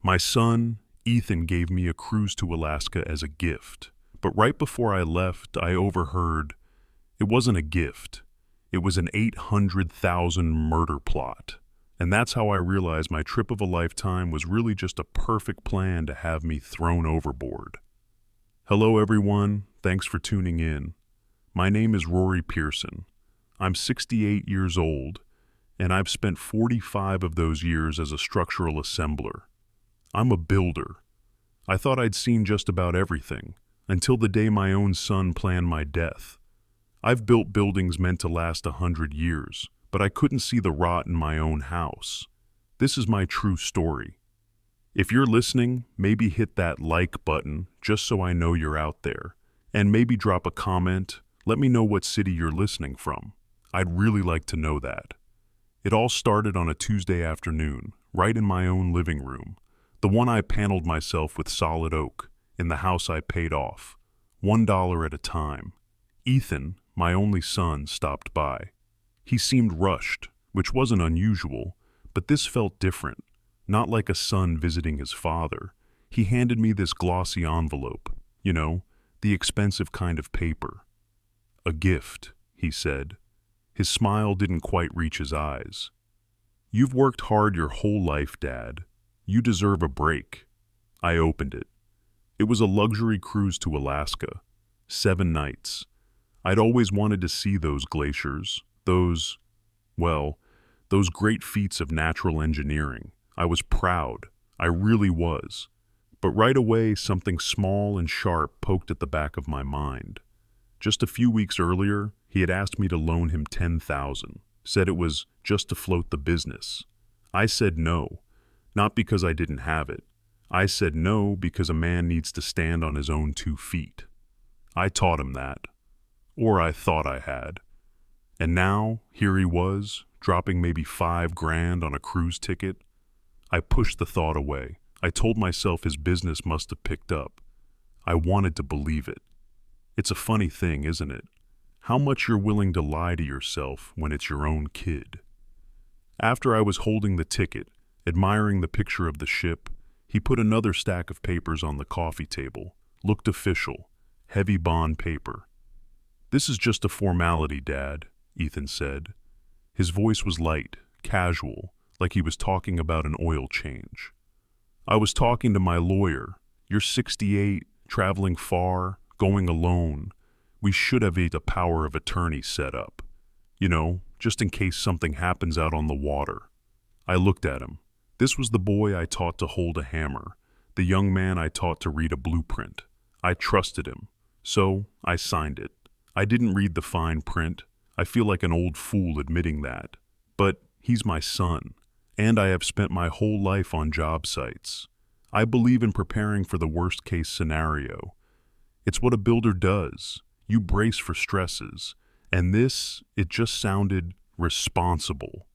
My son, Ethan, gave me a cruise to Alaska as a gift. But right before I left, I overheard it wasn't a gift. It was an 800,000 murder plot. And that's how I realized my trip of a lifetime was really just a perfect plan to have me thrown overboard. Hello everyone, thanks for tuning in. My name is Rory Pearson. I'm 68 years old, and I've spent 45 of those years as a structural assembler. I'm a builder. I thought I'd seen just about everything, until the day my own son planned my death. I've built buildings meant to last 100 years, but I couldn't see the rot in my own house. This is my true story. If you're listening, maybe hit that like button just so I know you're out there, and maybe drop a comment. Let me know what city you're listening from. I'd really like to know that. It all started on a Tuesday afternoon, right in my own living room, the one I paneled myself with solid oak, in the house I paid off, $1 at a time. Ethan, my only son, stopped by. He seemed rushed, which wasn't unusual, but this felt different, not like a son visiting his father. He handed me this glossy envelope, the expensive kind of paper. A gift, he said. His smile didn't quite reach his eyes. You've worked hard your whole life, Dad. You deserve a break. I opened it. It was a luxury cruise to Alaska. 7 nights. I'd always wanted to see those glaciers, those great feats of natural engineering. I was proud. I really was. But right away, something small and sharp poked at the back of my mind. Just a few weeks earlier, he had asked me to loan him $10,000, said it was just to float the business. I said no, not because I didn't have it. I said no because a man needs to stand on his own 2 feet. I taught him that. Or I thought I had. And now, here he was, dropping maybe $5,000 on a cruise ticket. I pushed the thought away. I told myself his business must have picked up. I wanted to believe it. It's a funny thing, isn't it? How much you're willing to lie to yourself when it's your own kid. After I was holding the ticket, admiring the picture of the ship, he put another stack of papers on the coffee table, looked official, heavy bond paper. This is just a formality, Dad, Ethan said. His voice was light, casual, like he was talking about an oil change. I was talking to my lawyer. You're 68, traveling far, going alone. We should have a power of attorney set up. Just in case something happens out on the water. I looked at him. This was the boy I taught to hold a hammer, the young man I taught to read a blueprint. I trusted him, so I signed it. I didn't read the fine print. I feel like an old fool admitting that. But he's my son, and I have spent my whole life on job sites. I believe in preparing for the worst-case scenario. It's what a builder does. You brace for stresses. And it just sounded responsible.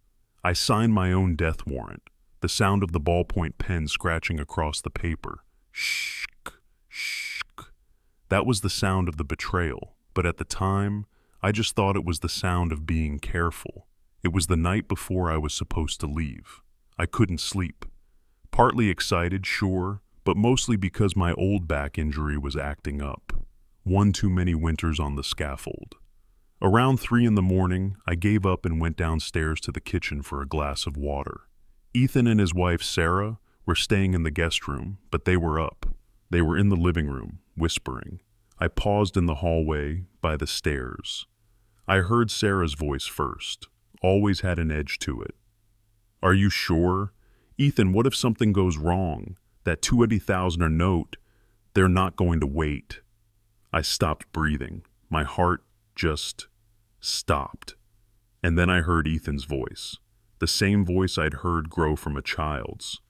I signed my own death warrant, the sound of the ballpoint pen scratching across the paper. Shk, shk. That was the sound of the betrayal, but at the time, I just thought it was the sound of being careful. It was the night before I was supposed to leave. I couldn't sleep. Partly excited, sure, but mostly because my old back injury was acting up. One too many winters on the scaffold. Around 3 a.m, I gave up and went downstairs to the kitchen for a glass of water. Ethan and his wife, Sarah, were staying in the guest room, but they were up. They were in the living room, whispering. I paused in the hallway, by the stairs. I heard Sarah's voice first. Always had an edge to it. Are you sure? Ethan, what if something goes wrong? That $280,000 note, they're not going to wait. I stopped breathing. My heart just stopped. And then I heard Ethan's voice, the same voice I'd heard grow from a child's.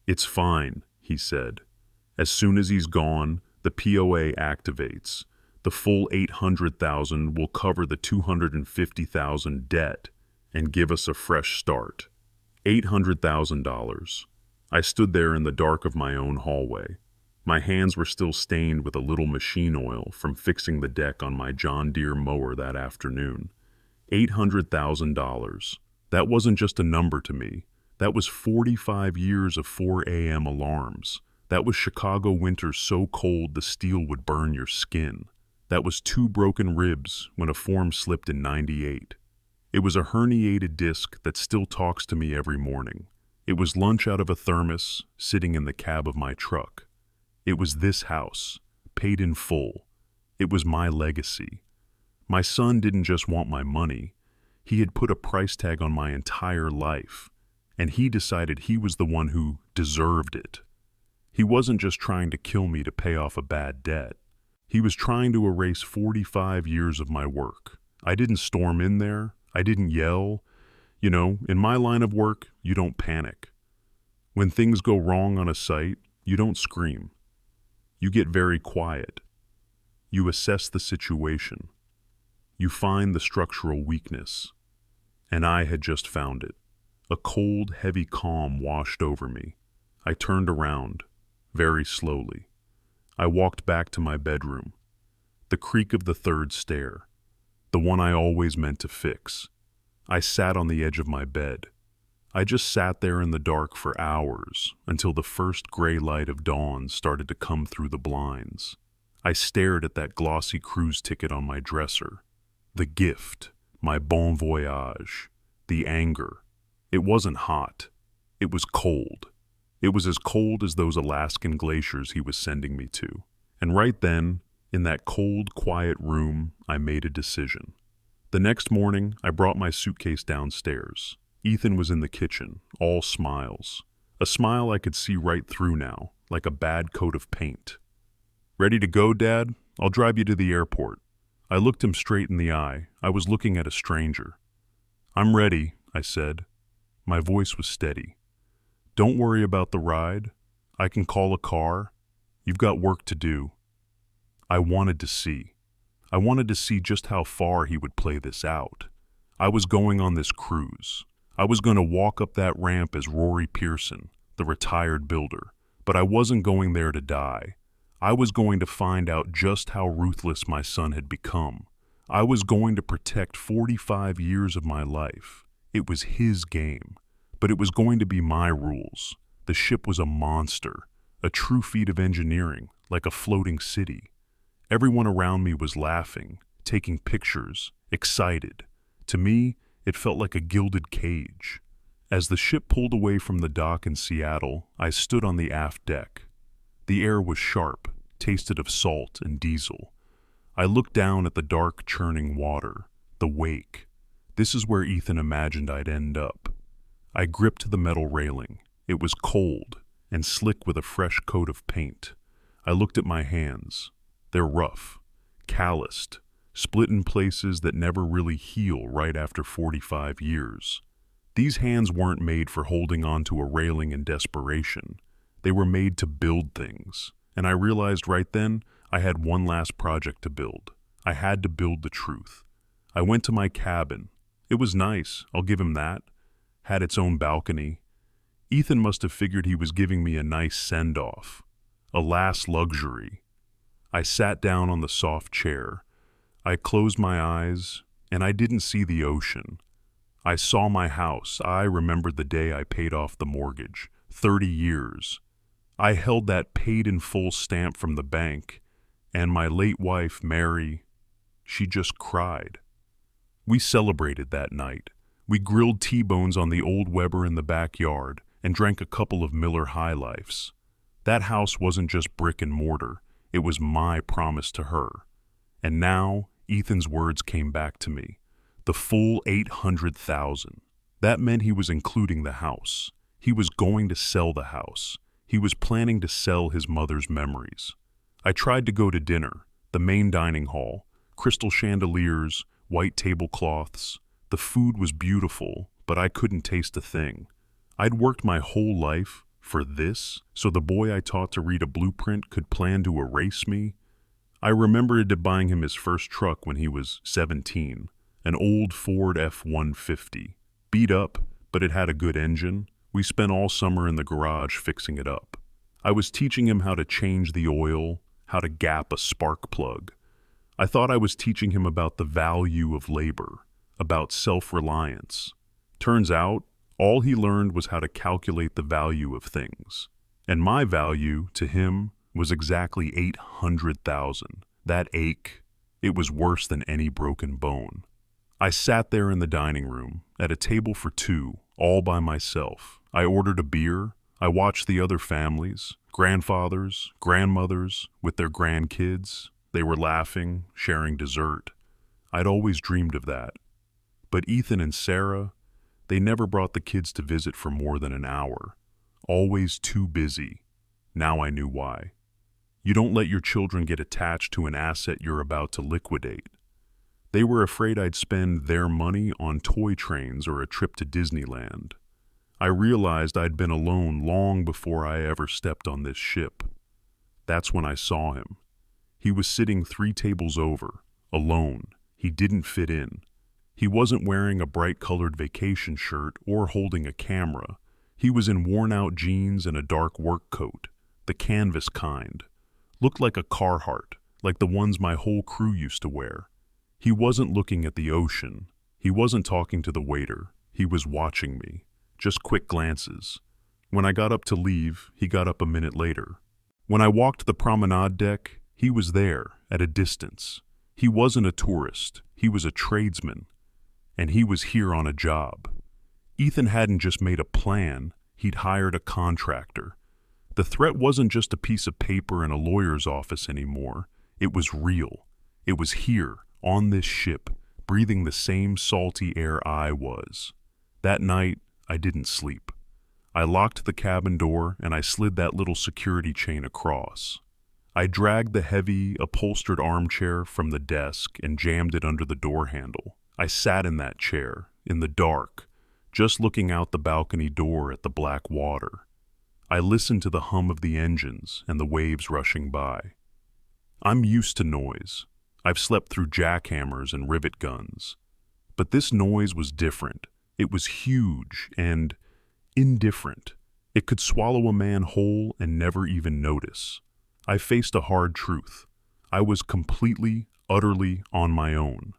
It's fine, he said. As soon as he's gone, the POA activates. The full $800,000 will cover the $250,000 debt and give us a fresh start. $800,000. I stood there in the dark of my own hallway. My hands were still stained with a little machine oil from fixing the deck on my John Deere mower that afternoon. $800,000. That wasn't just a number to me. That was 45 years of 4 a.m. alarms. That was Chicago winter so cold the steel would burn your skin. That was 2 broken ribs when a form slipped in '98. It was a herniated disc that still talks to me every morning. It was lunch out of a thermos sitting in the cab of my truck. It was this house, paid in full. It was my legacy. My son didn't just want my money. He had put a price tag on my entire life, and he decided he was the one who deserved it. He wasn't just trying to kill me to pay off a bad debt. He was trying to erase 45 years of my work. I didn't storm in there. I didn't yell. You know, in my line of work, you don't panic. When things go wrong on a site, you don't scream. You get very quiet. You assess the situation. You find the structural weakness. And I had just found it. A cold, heavy calm washed over me. I turned around, very slowly. I walked back to my bedroom. The creak of the 3rd stair, the one I always meant to fix. I sat on the edge of my bed. I just sat there in the dark for hours until the first gray light of dawn started to come through the blinds. I stared at that glossy cruise ticket on my dresser. The gift, my bon voyage, the anger. It wasn't hot. It was cold. It was as cold as those Alaskan glaciers he was sending me to. And right then, in that cold, quiet room, I made a decision. The next morning, I brought my suitcase downstairs. Ethan was in the kitchen, all smiles. A smile I could see right through now, like a bad coat of paint. "Ready to go, Dad? I'll drive you to the airport." I looked him straight in the eye. I was looking at a stranger. "I'm ready," I said. My voice was steady. "Don't worry about the ride. I can call a car. You've got work to do." I wanted to see. I wanted to see just how far he would play this out. I was going on this cruise. I was going to walk up that ramp as Rory Pearson, the retired builder. But I wasn't going there to die. I was going to find out just how ruthless my son had become. I was going to protect 45 years of my life. It was his game, but it was going to be my rules. The ship was a monster, a true feat of engineering, like a floating city. Everyone around me was laughing, taking pictures, excited. To me, it felt like a gilded cage. As the ship pulled away from the dock in Seattle, I stood on the aft deck. The air was sharp, tasted of salt and diesel. I looked down at the dark, churning water, the wake. This is where Ethan imagined I'd end up. I gripped the metal railing. It was cold and slick with a fresh coat of paint. I looked at my hands. They're rough, calloused, split in places that never really heal right after 45 years. These hands weren't made for holding on to a railing in desperation. They were made to build things. And I realized right then I had one last project to build. I had to build the truth. I went to my cabin. It was nice, I'll give him that. Had its own balcony. Ethan must have figured he was giving me a nice send-off. A last luxury. I sat down on the soft chair. I closed my eyes, and I didn't see the ocean. I saw my house. I remembered the day I paid off the mortgage. 30 years. I held that paid-in-full stamp from the bank, and my late wife, Mary, she just cried. We celebrated that night. We grilled T-bones on the old Weber in the backyard and drank a couple of Miller High Lifes. That house wasn't just brick and mortar. It was my promise to her. And now, Ethan's words came back to me. The full $800,000. That meant he was including the house. He was going to sell the house. He was planning to sell his mother's memories. I tried to go to dinner, the main dining hall, crystal chandeliers, white tablecloths. The food was beautiful, but I couldn't taste a thing. I'd worked my whole life for this, so the boy I taught to read a blueprint could plan to erase me. I remembered buying him his first truck when he was 17, an old Ford F-150. Beat up, but it had a good engine. We spent all summer in the garage fixing it up. I was teaching him how to change the oil, how to gap a spark plug. I thought I was teaching him about the value of labor, about self-reliance. Turns out, All he learned was how to calculate the value of things. And my value, to him, was exactly 800,000. That ache, it was worse than any broken bone. I sat there in the dining room, at a table for two, all by myself. I ordered a beer. I watched the other families, grandfathers, grandmothers, with their grandkids. They were laughing, sharing dessert. I'd always dreamed of that. But Ethan and Sarah, they never brought the kids to visit for more than an hour. Always too busy. Now I knew why. You don't let your children get attached to an asset you're about to liquidate. They were afraid I'd spend their money on toy trains or a trip to Disneyland. I realized I'd been alone long before I ever stepped on this ship. That's when I saw him. He was sitting 3 tables over, alone. He didn't fit in. He wasn't wearing a bright-colored vacation shirt or holding a camera. He was in worn-out jeans and a dark work coat, the canvas kind. Looked like a Carhartt, like the ones my whole crew used to wear. He wasn't looking at the ocean. He wasn't talking to the waiter. He was watching me. Just quick glances. When I got up to leave, he got up a minute later. When I walked the promenade deck, he was there, at a distance. He wasn't a tourist. He was a tradesman. And he was here on a job. Ethan hadn't just made a plan. He'd hired a contractor. The threat wasn't just a piece of paper in a lawyer's office anymore. It was real. It was here, on this ship, breathing the same salty air I was. That night, I didn't sleep. I locked the cabin door and I slid that little security chain across. I dragged the heavy, upholstered armchair from the desk and jammed it under the door handle. I sat in that chair, in the dark, just looking out the balcony door at the black water. I listened to the hum of the engines and the waves rushing by. I'm used to noise. I've slept through jackhammers and rivet guns. But this noise was different. It was huge and indifferent. It could swallow a man whole and never even notice. I faced a hard truth. I was completely, utterly on my own.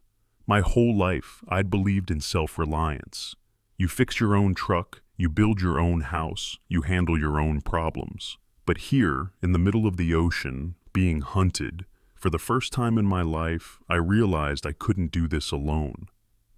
My whole life, I'd believed in self-reliance. You fix your own truck, you build your own house, you handle your own problems. But here, in the middle of the ocean, being hunted, for the first time in my life, I realized I couldn't do this alone.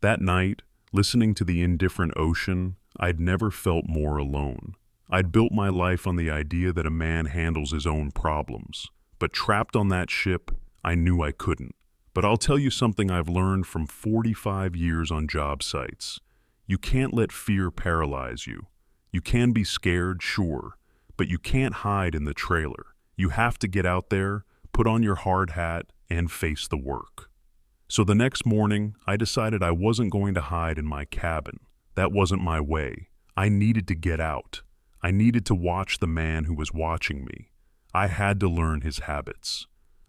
That night, listening to the indifferent ocean, I'd never felt more alone. I'd built my life on the idea that a man handles his own problems. But trapped on that ship, I knew I couldn't. But I'll tell you something I've learned from 45 years on job sites. You can't let fear paralyze you. You can be scared, sure, but you can't hide in the trailer. You have to get out there, put on your hard hat, and face the work. So the next morning, I decided I wasn't going to hide in my cabin. That wasn't my way. I needed to get out. I needed to watch the man who was watching me. I had to learn his habits.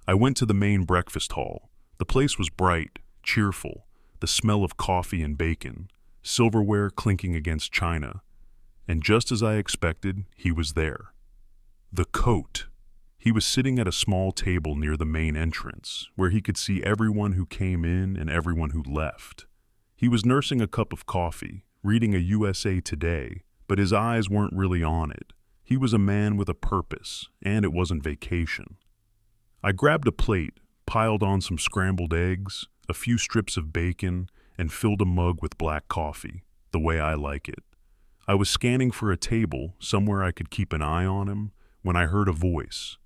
I went to the main breakfast hall. The place was bright, cheerful, the smell of coffee and bacon, silverware clinking against china. And just as I expected, he was there. The coat. He was sitting at a small table near the main entrance, where he could see everyone who came in and everyone who left. He was nursing a cup of coffee, reading a USA Today, but his eyes weren't really on it. He was a man with a purpose, and it wasn't vacation. I grabbed a plate, piled on some scrambled eggs, a few strips of bacon, and filled a mug with black coffee, the way I like it. I was scanning for a table, somewhere I could keep an eye on him, when I heard a voice.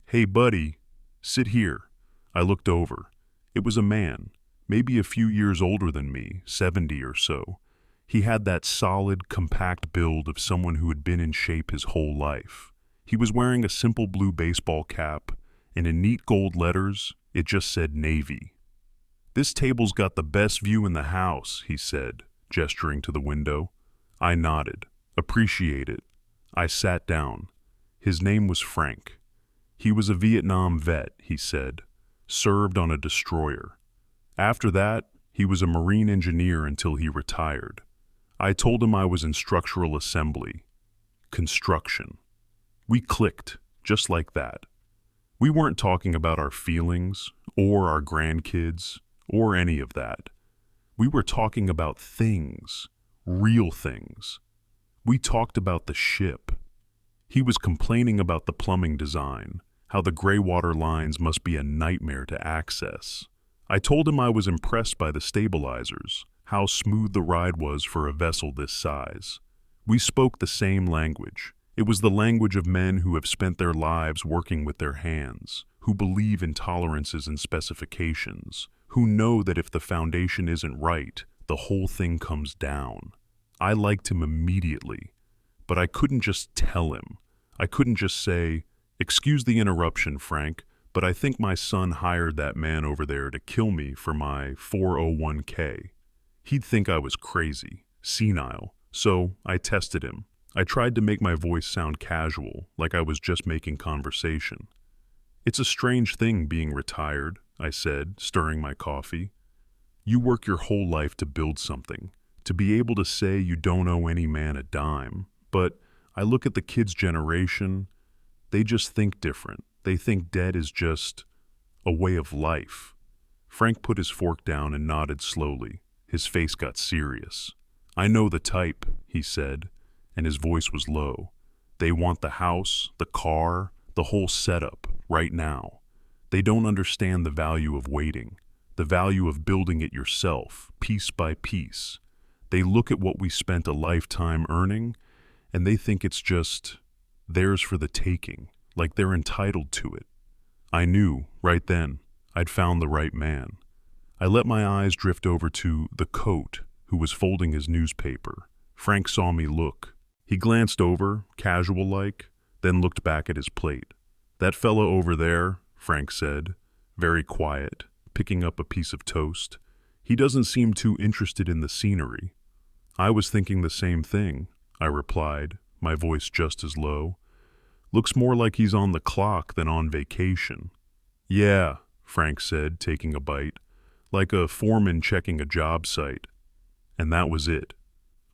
"Hey, buddy, sit here." I looked over. It was a man, maybe a few years older than me, 70 or so. He had that solid, compact build of someone who had been in shape his whole life. He was wearing a simple blue baseball cap, and in neat gold letters, it just said Navy. "This table's got the best view in the house," he said, gesturing to the window. I nodded. "Appreciate it." I sat down. His name was Frank. He was a Vietnam vet, he said, served on a destroyer. After that, he was a marine engineer until he retired. I told him I was in structural assembly. Construction. We clicked, just like that. We weren't talking about our feelings, or our grandkids, or any of that. We were talking about things, real things. We talked about the ship. He was complaining about the plumbing design, how the gray water lines must be a nightmare to access. I told him I was impressed by the stabilizers, how smooth the ride was for a vessel this size. We spoke the same language. It was the language of men who have spent their lives working with their hands, who believe in tolerances and specifications, who know that if the foundation isn't right, the whole thing comes down. I liked him immediately, but I couldn't just tell him. I couldn't just say, "Excuse the interruption, Frank, but I think my son hired that man over there to kill me for my 401k. He'd think I was crazy, senile, so I tested him. I tried to make my voice sound casual, like I was just making conversation. "It's a strange thing being retired," I said, stirring my coffee. "You work your whole life to build something, to be able to say you don't owe any man a dime. But I look at the kids' generation, they just think different. They think debt is just a way of life." Frank put his fork down and nodded slowly. His face got serious. "I know the type," he said, and his voice was low. "They want the house, the car, the whole setup, right now. They don't understand the value of waiting, the value of building it yourself, piece by piece. They look at what we spent a lifetime earning, and they think it's just theirs for the taking, like they're entitled to it." I knew, right then, I'd found the right man. I let my eyes drift over to the coat, who was folding his newspaper. Frank saw me look. He glanced over, casual-like, then looked back at his plate. "That fellow over there," Frank said, very quiet, picking up a piece of toast. "He doesn't seem too interested in the scenery." "I was thinking the same thing," I replied, my voice just as low. "Looks more like he's on the clock than on vacation." "Yeah," Frank said, taking a bite, "like a foreman checking a job site." And that was it.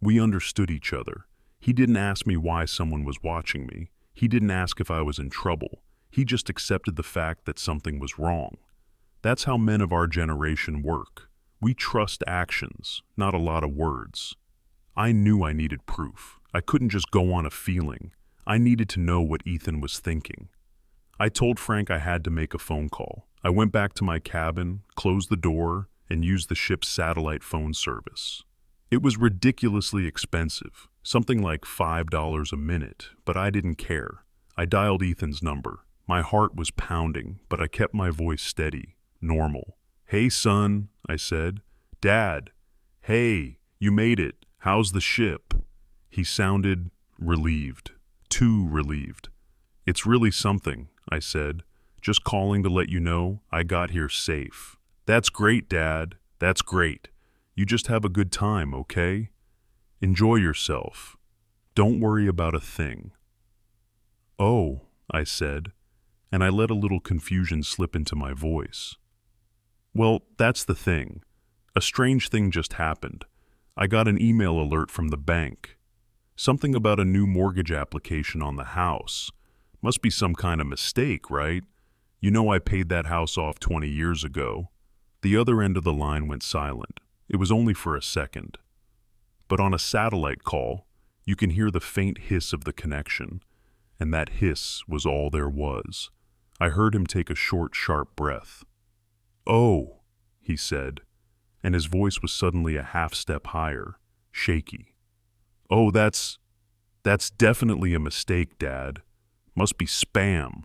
We understood each other. He didn't ask me why someone was watching me. He didn't ask if I was in trouble. He just accepted the fact that something was wrong. That's how men of our generation work. We trust actions, not a lot of words. I knew I needed proof. I couldn't just go on a feeling. I needed to know what Ethan was thinking. I told Frank I had to make a phone call. I went back to my cabin, closed the door, and used the ship's satellite phone service. It was ridiculously expensive, something like $5 a minute, but I didn't care. I dialed Ethan's number. My heart was pounding, but I kept my voice steady, normal. "Hey, son," I said. "Dad. Hey, you made it. How's the ship?" He sounded relieved, too relieved. "It's really something," I said. "Just calling to let you know I got here safe." "That's great, Dad. That's great. You just have a good time, okay? Enjoy yourself. Don't worry about a thing." "Oh," I said, and I let a little confusion slip into my voice. "Well, that's the thing. A strange thing just happened. I got an email alert from the bank. Something about a new mortgage application on the house. Must be some kind of mistake, right? You know I paid that house off 20 years ago." The other end of the line went silent. It was only for a second. But on a satellite call, you can hear the faint hiss of the connection, and that hiss was all there was. I heard him take a short, sharp breath. "Oh," he said, and his voice was suddenly a half step higher, shaky. "Oh, that's definitely a mistake, Dad. Must be spam.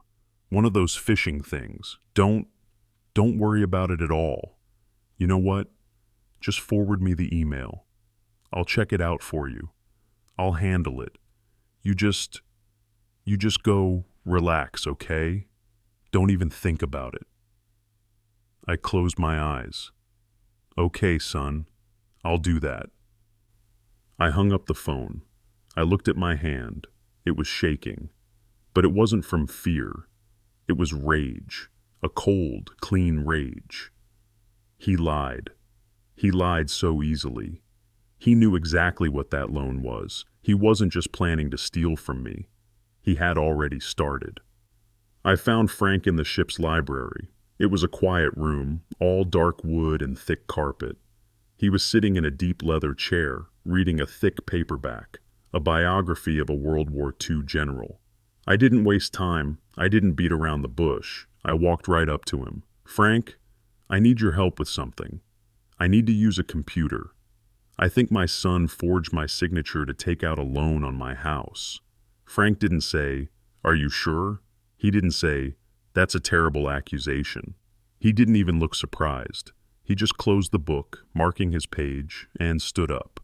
One of those phishing things. Don't worry about it at all. You know what? Just forward me the email. I'll check it out for you. I'll handle it. You just go relax, okay? Don't even think about it." I closed my eyes. "Okay, son. I'll do that." I hung up the phone. I looked at my hand. It was shaking. But it wasn't from fear. It was rage. A cold, clean rage. He lied. He lied so easily. He knew exactly what that loan was. He wasn't just planning to steal from me. He had already started. I found Frank in the ship's library. It was a quiet room, all dark wood and thick carpet. He was sitting in a deep leather chair, reading a thick paperback, a biography of a World War II general. I didn't waste time. I didn't beat around the bush. I walked right up to him. "Frank, I need your help with something. I need to use a computer. I think my son forged my signature to take out a loan on my house." Frank didn't say, "Are you sure?" He didn't say, "That's a terrible accusation." He didn't even look surprised. He just closed the book, marking his page, and stood up.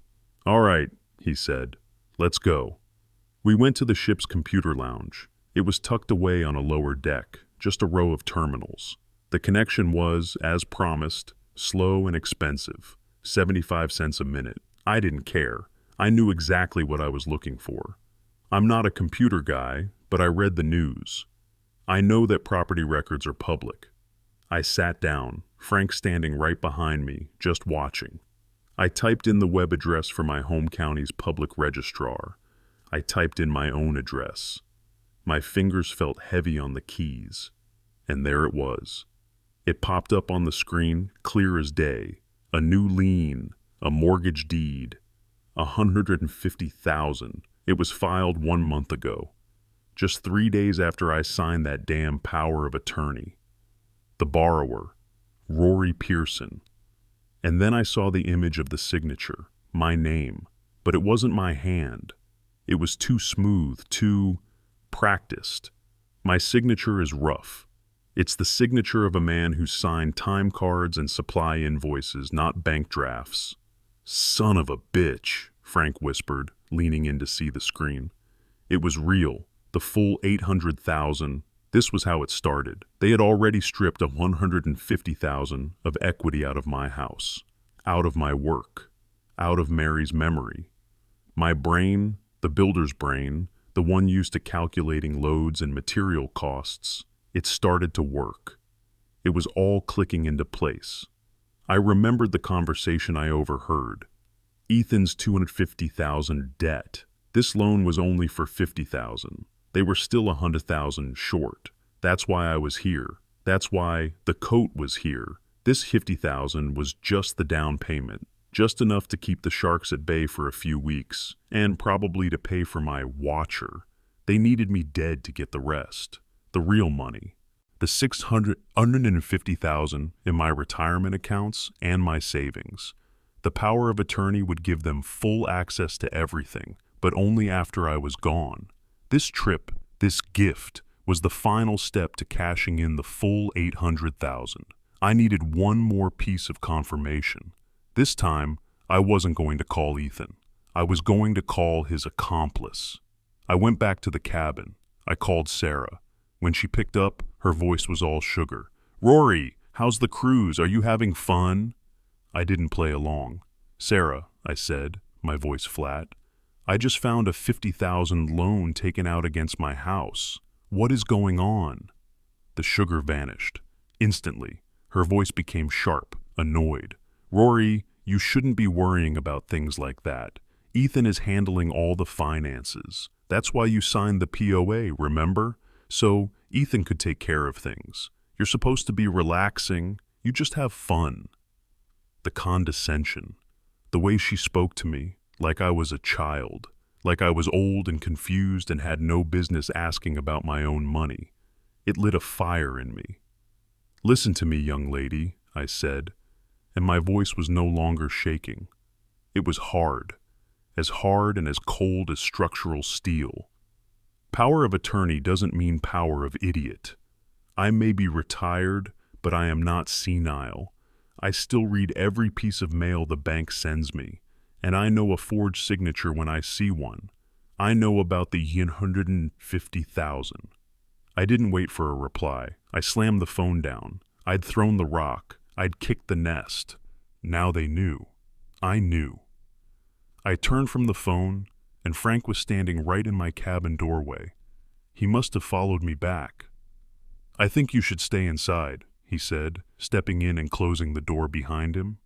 "All right," he said. "Let's go." We went to the ship's computer lounge. It was tucked away on a lower deck, just a row of terminals. The connection was, as promised, slow and expensive, 75 cents a minute. I didn't care. I knew exactly what I was looking for. I'm not a computer guy, but I read the news. I know that property records are public. I sat down, Frank standing right behind me, just watching. I typed in the web address for my home county's public registrar. I typed in my own address. My fingers felt heavy on the keys. And there it was. It popped up on the screen, clear as day. A new lien, a mortgage deed, $150,000. It was filed 1 month ago, just 3 days after I signed that damn power of attorney. The borrower, Rory Pearson. And then I saw the image of the signature, my name, but it wasn't my hand. It was too smooth, too practiced. My signature is rough. It's the signature of a man who signed time cards and supply invoices, not bank drafts. "Son of a bitch," Frank whispered, leaning in to see the screen. It was real, the full 800,000. This was how it started. They had already stripped $150,000 of equity out of my house, out of my work, out of Mary's memory. My brain, the builder's brain, the one used to calculating loads and material costs, it started to work. It was all clicking into place. I remembered the conversation I overheard. Ethan's $250,000 debt. This loan was only for $50,000. They were still $100,000 short. That's why I was here. That's why the coat was here. This $50,000 was just the down payment, just enough to keep the sharks at bay for a few weeks, and probably to pay for my watcher. They needed me dead to get the rest. The real money. The $650,000 in my retirement accounts and my savings. The power of attorney would give them full access to everything, but only after I was gone. This trip, this gift, was the final step to cashing in the full $800,000. I needed one more piece of confirmation. This time, I wasn't going to call Ethan. I was going to call his accomplice. I went back to the cabin. I called Sarah. When she picked up, her voice was all sugar. "Rory, how's the cruise? Are you having fun?" I didn't play along. "Sarah," I said, my voice flat, "I just found a $50,000 loan taken out against my house. What is going on?" The sugar vanished. Instantly, her voice became sharp, annoyed. "Rory, you shouldn't be worrying about things like that. Ethan is handling all the finances. That's why you signed the POA, remember? So Ethan could take care of things. You're supposed to be relaxing. You just have fun." The condescension. The way she spoke to me, like I was a child, like I was old and confused and had no business asking about my own money. It lit a fire in me. "Listen to me, young lady," I said, and my voice was no longer shaking. It was hard and as cold as structural steel. Power of attorney doesn't mean power of idiot. I may be retired, but I am not senile. I still read every piece of mail the bank sends me, and I know a forged signature when I see one. I know about the $150,000. I didn't wait for a reply. I slammed the phone down. I'd thrown the rock. I'd kicked the nest. Now they knew. I knew. I turned from the phone, and Frank was standing right in my cabin doorway. He must have followed me back. "I think you should stay inside," he said, stepping in and closing the door behind him.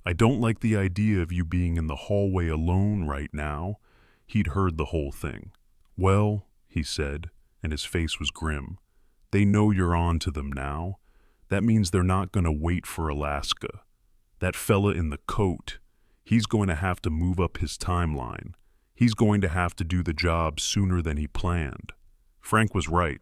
"I don't like the idea of you being in the hallway alone right now." He'd heard the whole thing. "Well," he said, and his face was grim, "they know you're on to them now. That means they're not going to wait for Alaska. That fella in the coat, he's going to have to move up his timeline. He's going to have to do the job sooner than he planned. Frank was right.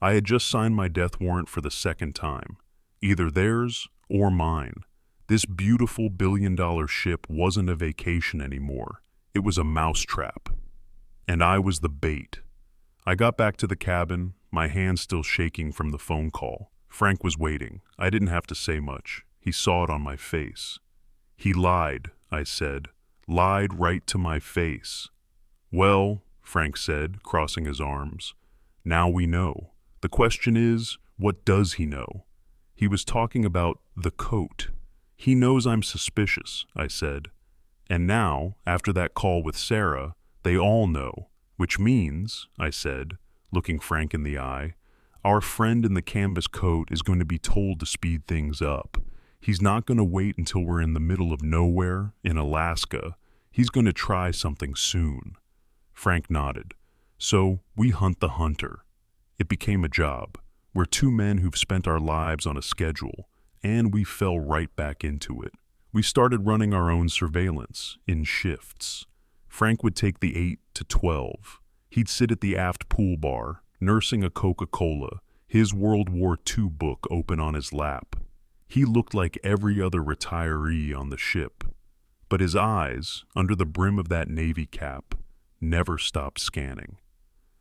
I had just signed my death warrant for the second time. Either theirs or mine. This beautiful billion-dollar ship wasn't a vacation anymore. It was a mousetrap. And I was the bait. I got back to the cabin, my hands still shaking from the phone call. Frank was waiting. I didn't have to say much. He saw it on my face. He lied, I said. Lied right to my face. Well, Frank said, crossing his arms. Now we know. The question is, what does he know? He was talking about the coat. He knows I'm suspicious, I said. And now, after that call with Sarah, they all know. Which means, I said, looking Frank in the eye, our friend in the canvas coat is going to be told to speed things up. He's not going to wait until we're in the middle of nowhere, in Alaska. He's going to try something soon. Frank nodded. So we hunt the hunter. It became a job. We're two men who've spent our lives on a schedule, and we fell right back into it. We started running our own surveillance, in shifts. Frank would take the 8 to 12. He'd sit at the aft pool bar, nursing a Coca-Cola, his World War II book open on his lap. He looked like every other retiree on the ship. But his eyes, under the brim of that Navy cap, never stopped scanning.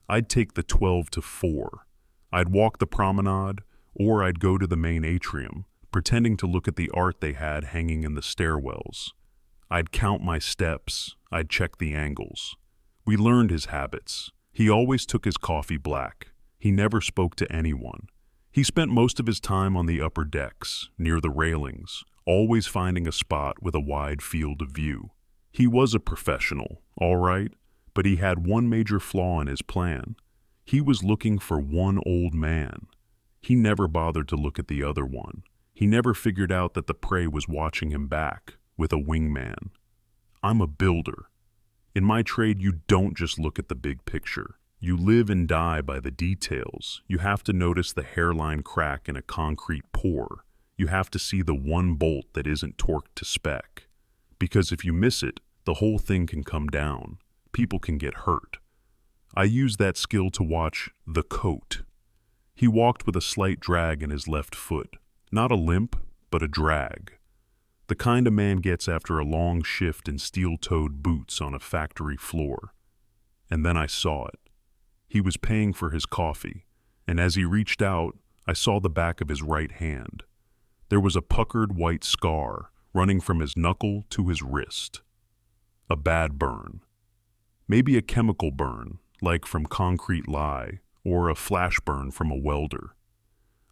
I'd take the 12 to 4. I'd walk the promenade, or I'd go to the main atrium, pretending to look at the art they had hanging in the stairwells. I'd count my steps. I'd check the angles. We learned his habits. He always took his coffee black. He never spoke to anyone. He spent most of his time on the upper decks, near the railings, always finding a spot with a wide field of view. He was a professional, all right, but he had one major flaw in his plan. He was looking for one old man. He never bothered to look at the other one. He never figured out that the prey was watching him back, with a wingman. I'm a builder. In my trade, you don't just look at the big picture. You live and die by the details. You have to notice the hairline crack in a concrete pour. You have to see the one bolt that isn't torqued to spec. Because if you miss it, the whole thing can come down. People can get hurt. I used that skill to watch the coat. He walked with a slight drag in his left foot. Not a limp, but a drag. The kind a man gets after a long shift in steel-toed boots on a factory floor. And then I saw it. He was paying for his coffee, and as he reached out, I saw the back of his right hand. There was a puckered white scar running from his knuckle to his wrist. A bad burn. Maybe a chemical burn, like from concrete lye, or a flash burn from a welder.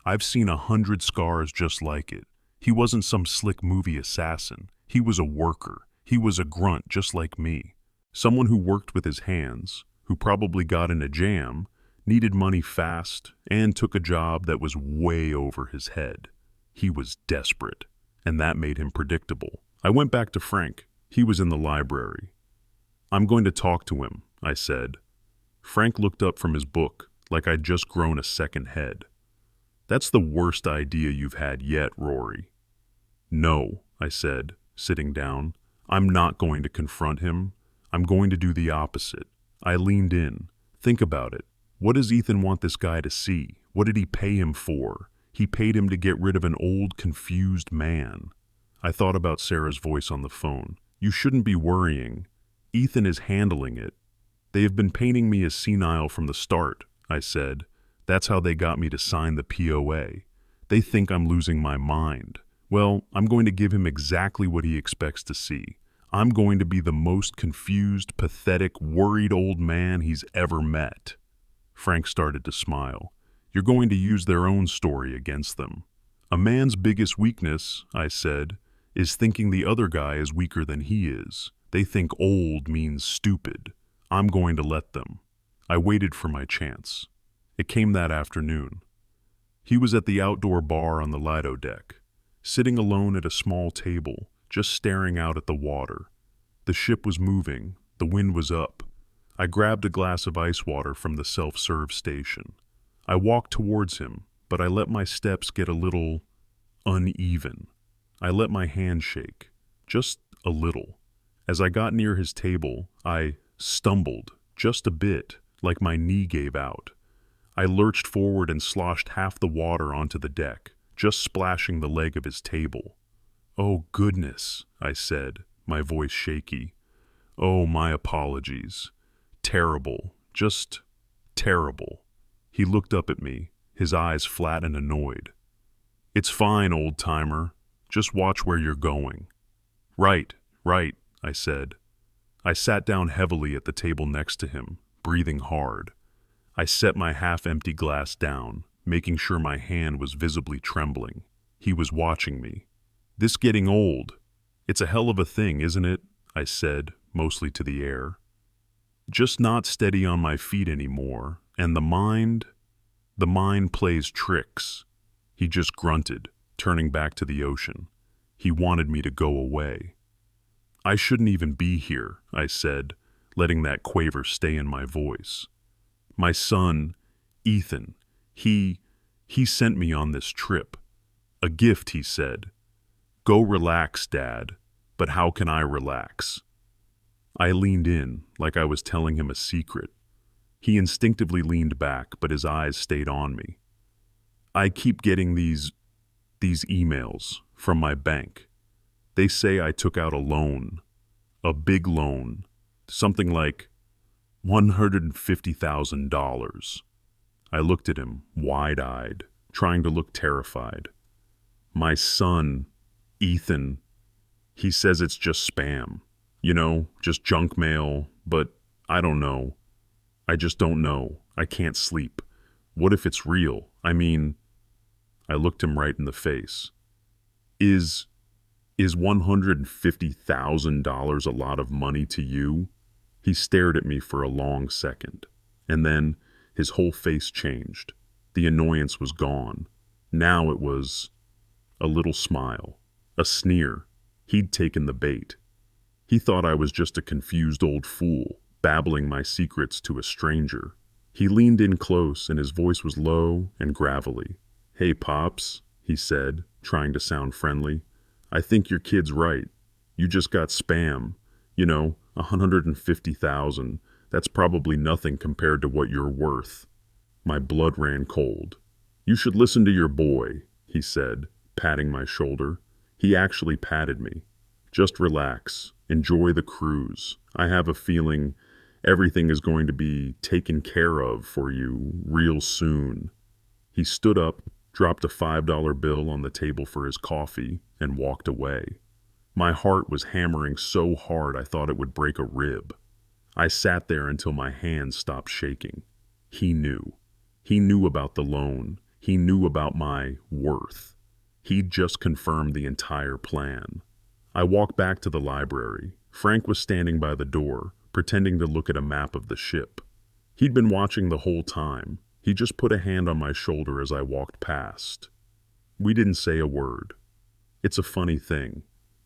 I've seen 100 scars just like it. He wasn't some slick movie assassin. He was a worker. He was a grunt just like me. Someone who worked with his hands, who probably got in a jam, needed money fast, and took a job that was way over his head. He was desperate, and that made him predictable. I went back to Frank. He was in the library. I'm going to talk to him, I said. Frank looked up from his book, like I'd just grown a second head. That's the worst idea you've had yet, Rory. No, I said, sitting down. I'm not going to confront him. I'm going to do the opposite. I leaned in. Think about it. What does Ethan want this guy to see? What did he pay him for? He paid him to get rid of an old, confused man. I thought about Sarah's voice on the phone. You shouldn't be worrying. Ethan is handling it. They have been painting me as senile from the start, I said. That's how they got me to sign the POA. They think I'm losing my mind. Well, I'm going to give him exactly what he expects to see. I'm going to be the most confused, pathetic, worried old man he's ever met. Frank started to smile. You're going to use their own story against them. A man's biggest weakness, I said, is thinking the other guy is weaker than he is. They think old means stupid. I'm going to let them. I waited for my chance. It came that afternoon. He was at the outdoor bar on the Lido deck, sitting alone at a small table, just staring out at the water. The ship was moving. The wind was up. I grabbed a glass of ice water from the self-serve station. I walked towards him, but I let my steps get a little uneven. I let my hand shake, just a little. As I got near his table, I stumbled, just a bit, like my knee gave out. I lurched forward and sloshed half the water onto the deck, just splashing the leg of his table. "Oh, goodness," I said, my voice shaky. "Oh, my apologies. Terrible, just terrible." He looked up at me, his eyes flat and annoyed. "It's fine, old-timer. Just watch where you're going." Right, I said. I sat down heavily at the table next to him, breathing hard. I set my half-empty glass down, making sure my hand was visibly trembling. He was watching me. "This getting old. It's a hell of a thing, isn't it?" I said, mostly to the air. "Just not steady on my feet anymore, and the mind plays tricks." He just grunted, turning back to the ocean. He wanted me to go away. "I shouldn't even be here," I said, letting that quaver stay in my voice. "My son, Ethan, he sent me on this trip. A gift," he said. "Go relax, Dad. But how can I relax?" I leaned in, like I was telling him a secret. He instinctively leaned back, but his eyes stayed on me. "I keep getting these emails from my bank. They say I took out a loan, a big loan, something like $150,000. I looked at him, wide-eyed, trying to look terrified. "My son, Ethan, he says it's just spam. Just junk mail, but I don't know. I just don't know. I can't sleep. What if it's real? I mean," I looked him right in the face. Is $150,000 a lot of money to you?" He stared at me for a long second, and then his whole face changed. The annoyance was gone. Now it was a little smile, a sneer. He'd taken the bait. He thought I was just a confused old fool, babbling my secrets to a stranger. He leaned in close, and his voice was low and gravelly. "Hey, Pops," he said, trying to sound friendly. "I think your kid's right. You just got spam. $150,000. That's probably nothing compared to what you're worth." My blood ran cold. "You should listen to your boy," he said, patting my shoulder. He actually patted me. "Just relax. Enjoy the cruise. I have a feeling everything is going to be taken care of for you real soon." He stood up, dropped a $5 bill on the table for his coffee, and walked away. My heart was hammering so hard I thought it would break a rib. I sat there until my hands stopped shaking. He knew. He knew about the loan. He knew about my worth. He'd just confirmed the entire plan. I walked back to the library. Frank was standing by the door, pretending to look at a map of the ship. He'd been watching the whole time. He just put a hand on my shoulder as I walked past. We didn't say a word. It's a funny thing.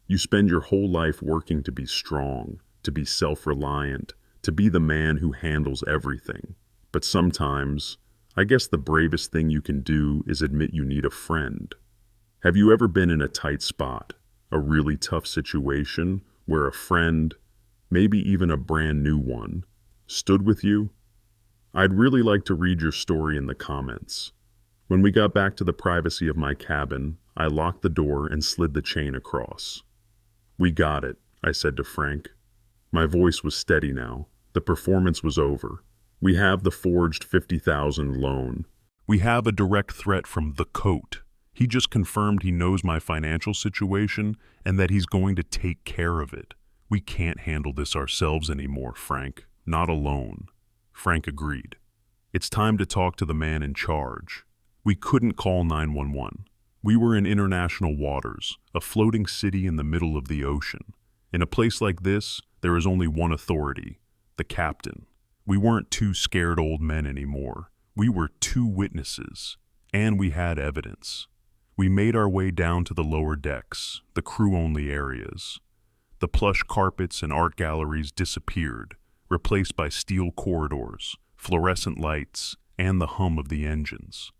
You spend your whole life working to be strong, to be self-reliant, to be the man who handles everything. But sometimes, I guess the bravest thing you can do is admit you need a friend. Have you ever been in a tight spot, a really tough situation, where a friend, maybe even a brand new one, stood with you? I'd really like to read your story in the comments. When we got back to the privacy of my cabin, I locked the door and slid the chain across. "We got it," I said to Frank. My voice was steady now. The performance was over. "We have the forged $50,000 loan. We have a direct threat from the coat. He just confirmed he knows my financial situation and that he's going to take care of it. We can't handle this ourselves anymore, Frank. Not alone." Frank agreed. "It's time to talk to the man in charge." We couldn't call 911. We were in international waters, a floating city in the middle of the ocean. In a place like this, there is only one authority, the captain. We weren't two scared old men anymore. We were two witnesses, and we had evidence. We made our way down to the lower decks, the crew-only areas. The plush carpets and art galleries disappeared, replaced by steel corridors, fluorescent lights, and the hum of the engines.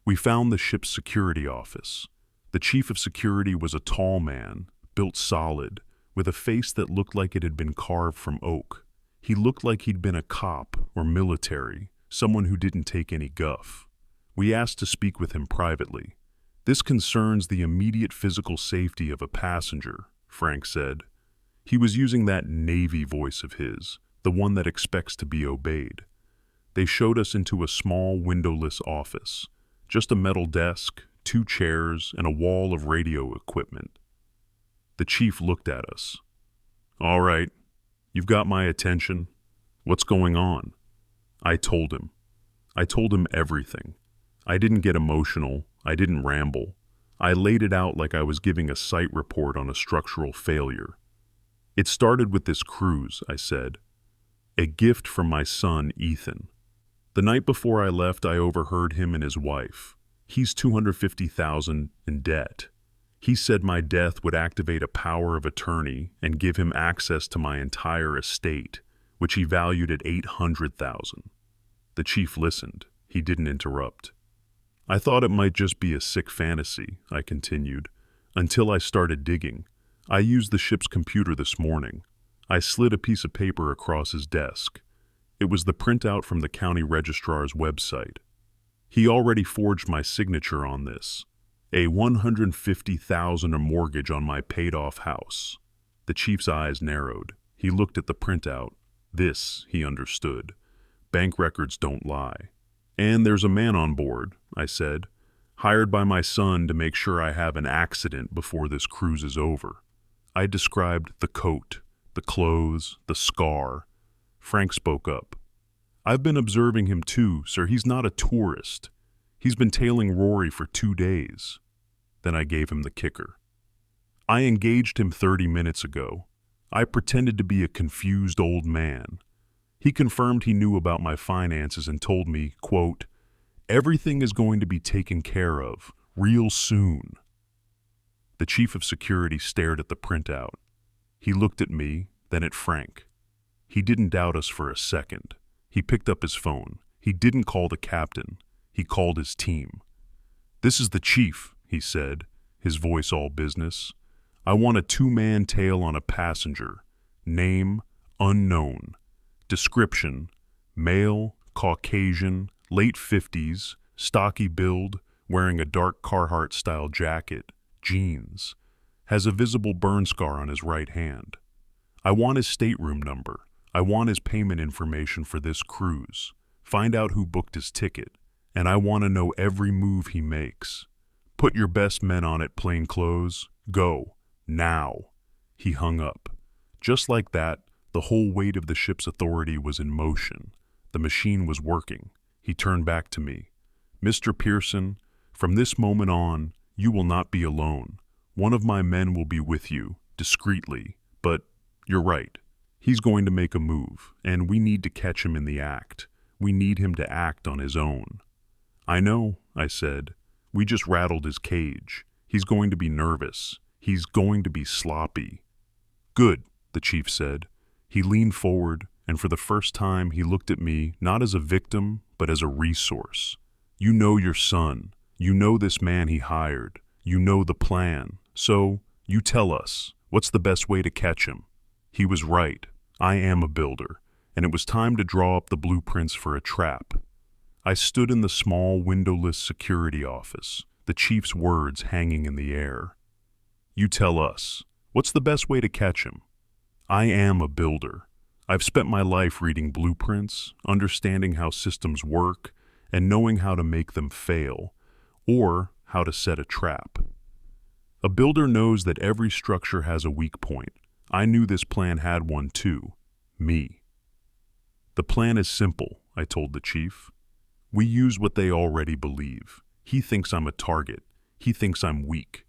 We found the ship's security office. The chief of security was a tall man, built solid, with a face that looked like it had been carved from oak. He looked like he'd been a cop or military, someone who didn't take any guff. We asked to speak with him privately. "This concerns the immediate physical safety of a passenger," Frank said. He was using that Navy voice of his, the one that expects to be obeyed. They showed us into a small windowless office. Just a metal desk, 2 chairs, and a wall of radio equipment. The chief looked at us. "All right, you've got my attention. What's going on?" I told him. I told him everything. I didn't get emotional. I didn't ramble. I laid it out like I was giving a site report on a structural failure. "It started with this cruise," I said. "A gift from my son, Ethan. The night before I left, I overheard him and his wife. He's $250,000 in debt. He said my death would activate a power of attorney and give him access to my entire estate, which he valued at $800,000. The chief listened. He didn't interrupt. "I thought it might just be a sick fantasy," I continued, "until I started digging. I used the ship's computer this morning. I slid a piece of paper across his desk. It was the printout from the county registrar's website. He already forged my signature on this. A $150,000 mortgage on my paid-off house." The chief's eyes narrowed. He looked at the printout. This, he understood. Bank records don't lie. "And there's a man on board," I said, "hired by my son to make sure I have an accident before this cruise is over." I described the coat, the clothes, the scar. Frank spoke up. "I've been observing him too, sir. He's not a tourist. He's been tailing Rory for 2 days. Then I gave him the kicker. "I engaged him 30 minutes ago. I pretended to be a confused old man. He confirmed he knew about my finances and told me, quote, 'Everything is going to be taken care of, real soon.'" The chief of security stared at the printout. He looked at me, then at Frank. He didn't doubt us for a second. He picked up his phone. He didn't call the captain. He called his team. "This is the chief," he said, his voice all business. "I want a 2-man tale on a passenger. Name, unknown. Description, male, Caucasian, late 50s, stocky build, wearing a dark Carhartt-style jacket, jeans. Has a visible burn scar on his right hand. I want his stateroom number. I want his payment information for this cruise. Find out who booked his ticket. And I want to know every move he makes. Put your best men on it, plain clothes. Go. Now." He hung up. Just like that, the whole weight of the ship's authority was in motion. The machine was working. He turned back to me. "Mr. Pearson, from this moment on, you will not be alone. One of my men will be with you, discreetly. But you're right. He's going to make a move, and we need to catch him in the act. We need him to act on his own." "I know," I said. "We just rattled his cage. He's going to be nervous. He's going to be sloppy." "Good," the chief said. He leaned forward, and for the first time he looked at me not as a victim, but as a resource. "You know your son. You know this man he hired. You know the plan. So, you tell us, what's the best way to catch him?" He was right. I am a builder, and it was time to draw up the blueprints for a trap. I stood in the small, windowless security office, the chief's words hanging in the air. "You tell us, what's the best way to catch him?" I am a builder. I've spent my life reading blueprints, understanding how systems work, and knowing how to make them fail, or how to set a trap. A builder knows that every structure has a weak point. I knew this plan had one too. Me. "The plan is simple," I told the chief. "We use what they already believe. He thinks I'm a target. He thinks I'm weak.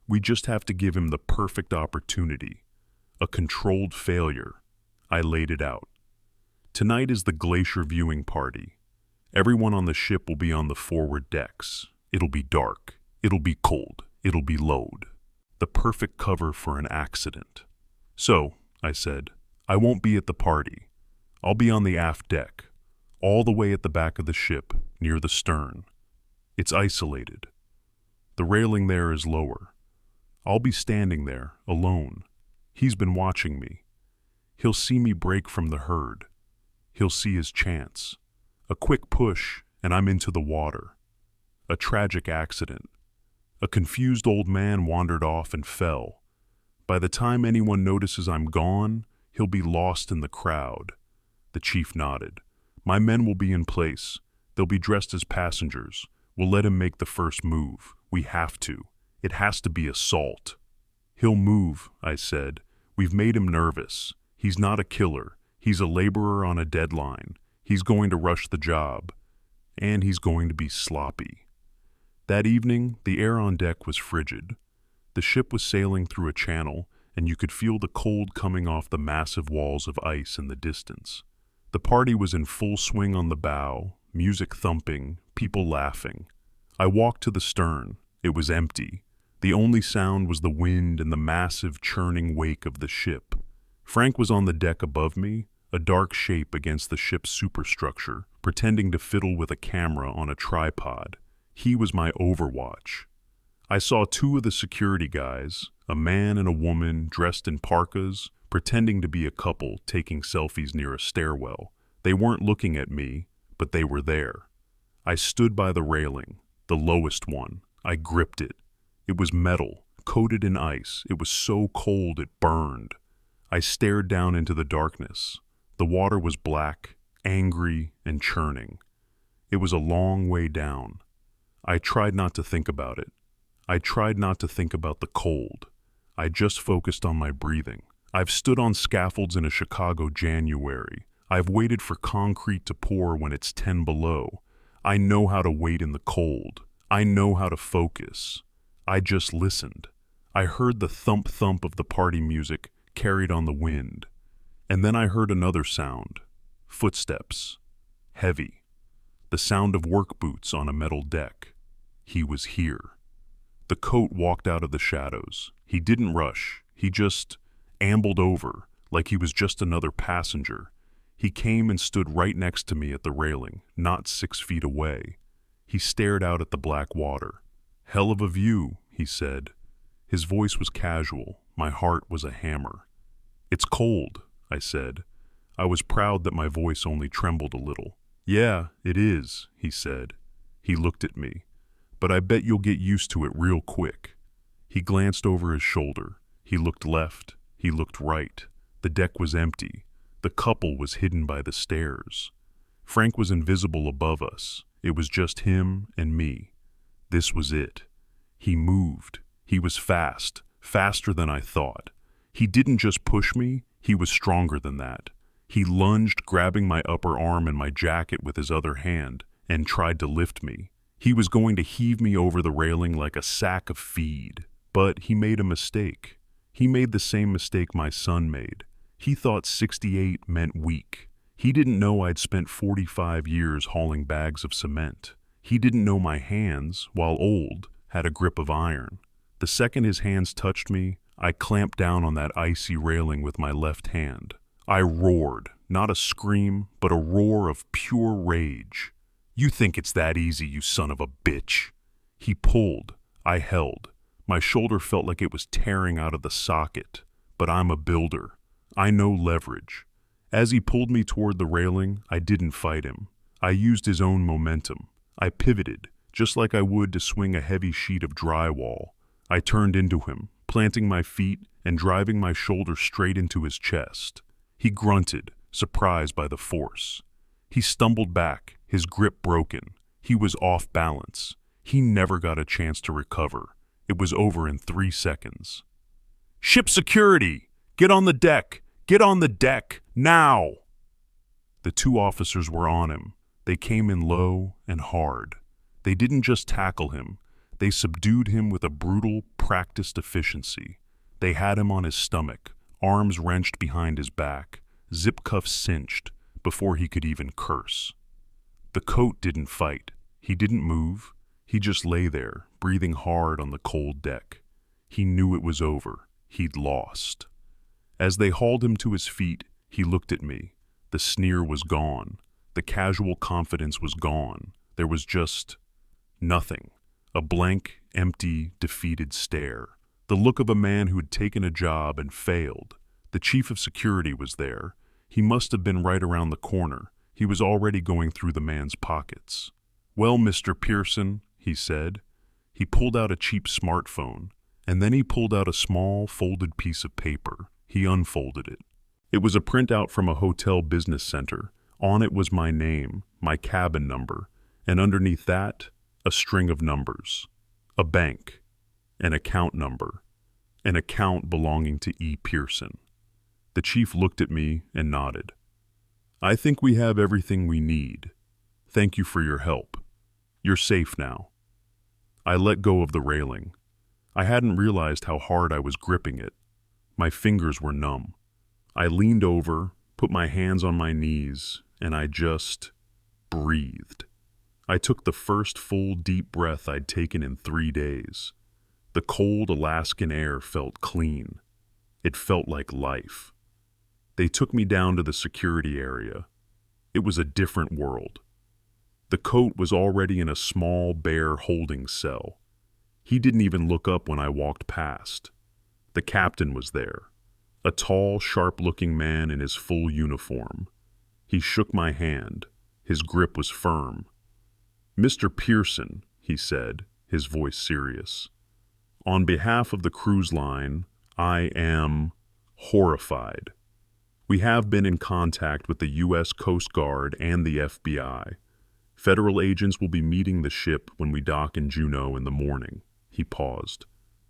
We just have to give him the perfect opportunity. A controlled failure." I laid it out. "Tonight is the glacier viewing party. Everyone on the ship will be on the forward decks. It'll be dark. It'll be cold. It'll be load. The perfect cover for an accident. So," I said, "I won't be at the party. I'll be on the aft deck, all the way at the back of the ship, near the stern. It's isolated. The railing there is lower. I'll be standing there, alone. He's been watching me. He'll see me break from the herd. He'll see his chance. A quick push, and I'm into the water. A tragic accident. A confused old man wandered off and fell. By the time anyone notices I'm gone, he'll be lost in the crowd. The chief nodded. My men will be in place. They'll be dressed as passengers. We'll let him make the first move. We have to. It has to be assault. He'll move, I said. We've made him nervous. He's not a killer. He's a laborer on a deadline. He's going to rush the job. And he's going to be sloppy. That evening, the air on deck was frigid. The ship was sailing through a channel, and you could feel the cold coming off the massive walls of ice in the distance. The party was in full swing on the bow, music thumping, people laughing. I walked to the stern. It was empty. The only sound was the wind and the massive churning wake of the ship. Frank was on the deck above me, a dark shape against the ship's superstructure, pretending to fiddle with a camera on a tripod. He was my overwatch. I saw two of the security guys, a man and a woman dressed in parkas, pretending to be a couple taking selfies near a stairwell. They weren't looking at me, but they were there. I stood by the railing, the lowest one. I gripped it. It was metal, coated in ice. It was so cold it burned. I stared down into the darkness. The water was black, angry, and churning. It was a long way down. I tried not to think about it. I tried not to think about the cold. I just focused on my breathing. I've stood on scaffolds in a Chicago January. I've waited for concrete to pour when it's 10 below. I know how to wait in the cold. I know how to focus. I just listened. I heard the thump-thump of the party music carried on the wind. And then I heard another sound. Footsteps. Heavy. The sound of work boots on a metal deck. He was here. The coat walked out of the shadows. He didn't rush. He just ambled over, like he was just another passenger. He came and stood right next to me at the railing, not 6 feet away. He stared out at the black water. "Hell of a view," he said. His voice was casual. My heart was a hammer. "It's cold," I said. I was proud that my voice only trembled a little. "Yeah, it is," he said. He looked at me. "But I bet you'll get used to it real quick." He glanced over his shoulder. He looked left. He looked right. The deck was empty. The couple was hidden by the stairs. Frank was invisible above us. It was just him and me. This was it. He moved. He was fast, faster than I thought. He didn't just push me, he was stronger than that. He lunged, grabbing my upper arm and my jacket with his other hand, and tried to lift me. He was going to heave me over the railing like a sack of feed. But he made a mistake. He made the same mistake my son made. He thought 68 meant weak. He didn't know I'd spent 45 years hauling bags of cement. He didn't know my hands, while old, had a grip of iron. The second his hands touched me, I clamped down on that icy railing with my left hand. I roared, not a scream, but a roar of pure rage. "You think it's that easy, you son of a bitch." He pulled. I held. My shoulder felt like it was tearing out of the socket. But I'm a builder. I know leverage. As he pulled me toward the railing, I didn't fight him. I used his own momentum. I pivoted, just like I would to swing a heavy sheet of drywall. I turned into him, planting my feet and driving my shoulder straight into his chest. He grunted, surprised by the force. He stumbled back, his grip broken. He was off balance. He never got a chance to recover. It was over in 3 seconds. "Ship security! Get on the deck! Get on the deck! Now!" The 2 officers were on him. They came in low and hard. They didn't just tackle him. They subdued him with a brutal, practiced efficiency. They had him on his stomach, arms wrenched behind his back, zip cuffs cinched, before he could even curse. The coat didn't fight. He didn't move. He just lay there, breathing hard on the cold deck. He knew it was over. He'd lost. As they hauled him to his feet, he looked at me. The sneer was gone. The casual confidence was gone. There was just nothing. A blank, empty, defeated stare. The look of a man who'd taken a job and failed. The chief of security was there. He must have been right around the corner. He was already going through the man's pockets. "Well, Mr. Pearson," he said. He pulled out a cheap smartphone, and then he pulled out a small, folded piece of paper. He unfolded it. It was a printout from a hotel business center. On it was my name, my cabin number, and underneath that, a string of numbers. A bank, an account number, an account belonging to E. Pearson. The chief looked at me and nodded. "I think we have everything we need. Thank you for your help. You're safe now." I let go of the railing. I hadn't realized how hard I was gripping it. My fingers were numb. I leaned over, put my hands on my knees, and I just breathed. I took the first full deep breath I'd taken in 3 days. The cold Alaskan air felt clean. It felt like life. They took me down to the security area. It was a different world. The coat was already in a small, bare holding cell. He didn't even look up when I walked past. The captain was there, a tall, sharp-looking man in his full uniform. He shook my hand. His grip was firm. "Mr. Pearson," he said, his voice serious. "On behalf of the cruise line, I am horrified. We have been in contact with the U.S. Coast Guard and the FBI. Federal agents will be meeting the ship when we dock in Juneau in the morning." He paused.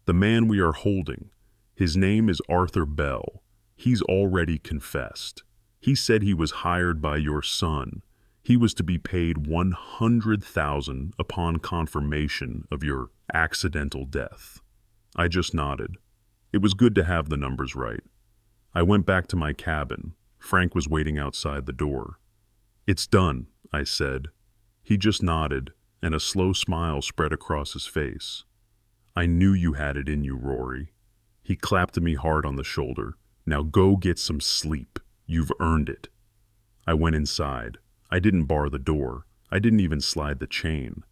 "The man we are holding, his name is Arthur Bell. He's already confessed. He said he was hired by your son. He was to be paid $100,000 upon confirmation of your accidental death." I just nodded. It was good to have the numbers right. I went back to my cabin. Frank was waiting outside the door. "It's done," I said. He just nodded, and a slow smile spread across his face. "I knew you had it in you, Rory." He clapped me hard on the shoulder. "Now go get some sleep. You've earned it." I went inside. I didn't bar the door. I didn't even slide the chain.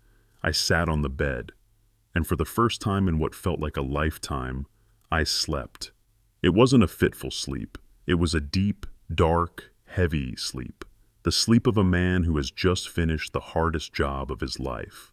I sat on the bed, and for the first time in what felt like a lifetime, I slept. It wasn't a fitful sleep. It was a deep, dark, heavy sleep. The sleep of a man who has just finished the hardest job of his life.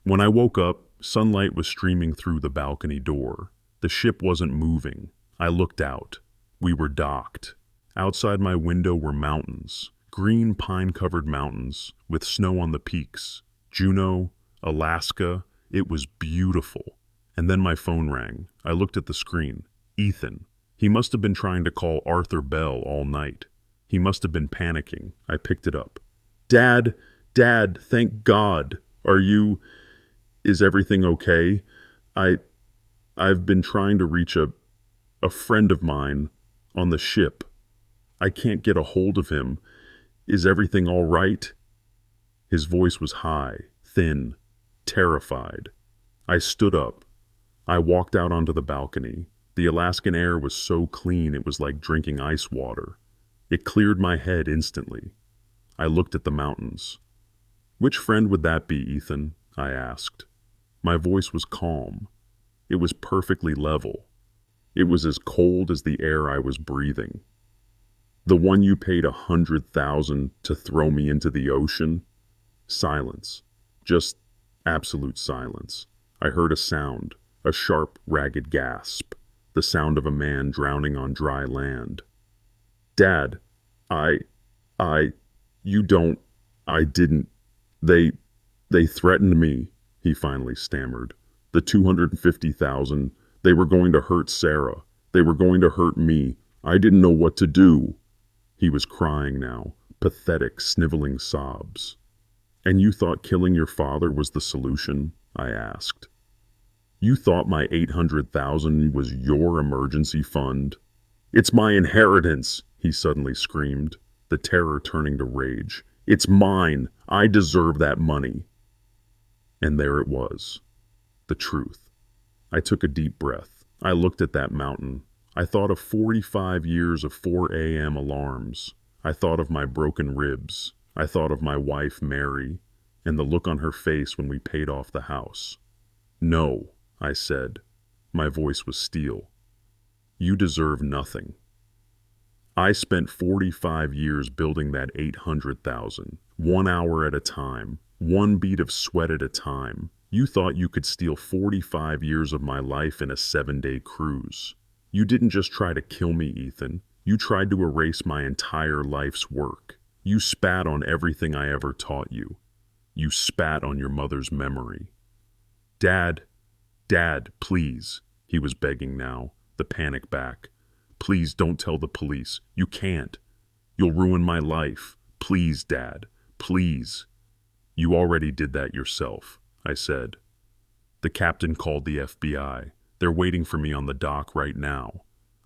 When I woke up, sunlight was streaming through the balcony door. The ship wasn't moving. I looked out. We were docked. Outside my window were mountains, green pine-covered mountains with snow on the peaks. Juneau, Alaska, it was beautiful. And then my phone rang. I looked at the screen. Ethan. He must have been trying to call Arthur Bell all night. He must have been panicking. I picked it up. Dad, thank God. Is everything okay? I've been trying to reach a friend of mine on the ship. I can't get a hold of him. Is everything all right?" His voice was high, thin, terrified. I stood up. I walked out onto the balcony. The Alaskan air was so clean it was like drinking ice water. It cleared my head instantly. I looked at the mountains. "Which friend would that be, Ethan?" I asked. My voice was calm. It was perfectly level. It was as cold as the air I was breathing. "The one you paid $100,000 to throw me into the ocean?" Silence. Just absolute silence. I heard a sound, a sharp, ragged gasp, the sound of a man drowning on dry land. "Dad, I didn't, they threatened me," he finally stammered. "The $250,000, they were going to hurt Sarah. They were going to hurt me. I didn't know what to do." He was crying now, pathetic, sniveling sobs. "And you thought killing your father was the solution?" I asked. "You thought my $800,000 was your emergency fund?" "It's my inheritance," he suddenly screamed, the terror turning to rage. "It's mine. I deserve that money." And there it was, the truth. I took a deep breath. I looked at that mountain. I thought of 45 years of 4 a.m. alarms. I thought of my broken ribs. I thought of my wife, Mary, and the look on her face when we paid off the house. "No," I said. My voice was steel. "You deserve nothing. I spent 45 years building that 800,000, 1 hour at a time, one bead of sweat at a time. You thought you could steal 45 years of my life in a 7-day cruise. You didn't just try to kill me, Ethan. You tried to erase my entire life's work. You spat on everything I ever taught you. You spat on your mother's memory. Dad, please, he was begging now, the panic back. Please don't tell the police. You can't. You'll ruin my life. Please, Dad, please. You already did that yourself, I said. The captain called the FBI. They're waiting for me on the dock right now.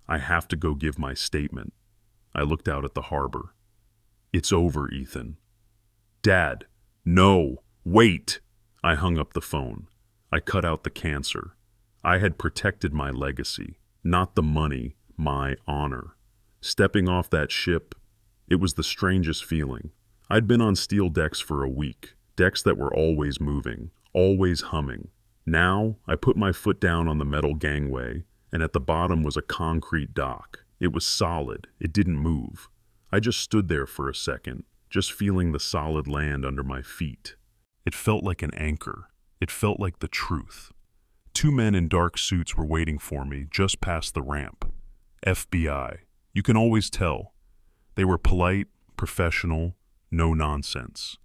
I have to go give my statement. I looked out at the harbor. It's over, Ethan. Dad, no, wait! I hung up the phone. I cut out the cancer. I had protected my legacy, not the money, my honor. Stepping off that ship, it was the strangest feeling. I'd been on steel decks for a week, decks that were always moving, always humming. Now, I put my foot down on the metal gangway, and at the bottom was a concrete dock. It was solid, it didn't move. I just stood there for a second, just feeling the solid land under my feet. It felt like an anchor. It felt like the truth. 2 men in dark suits were waiting for me just past the ramp. FBI. You can always tell. They were polite, professional, no nonsense.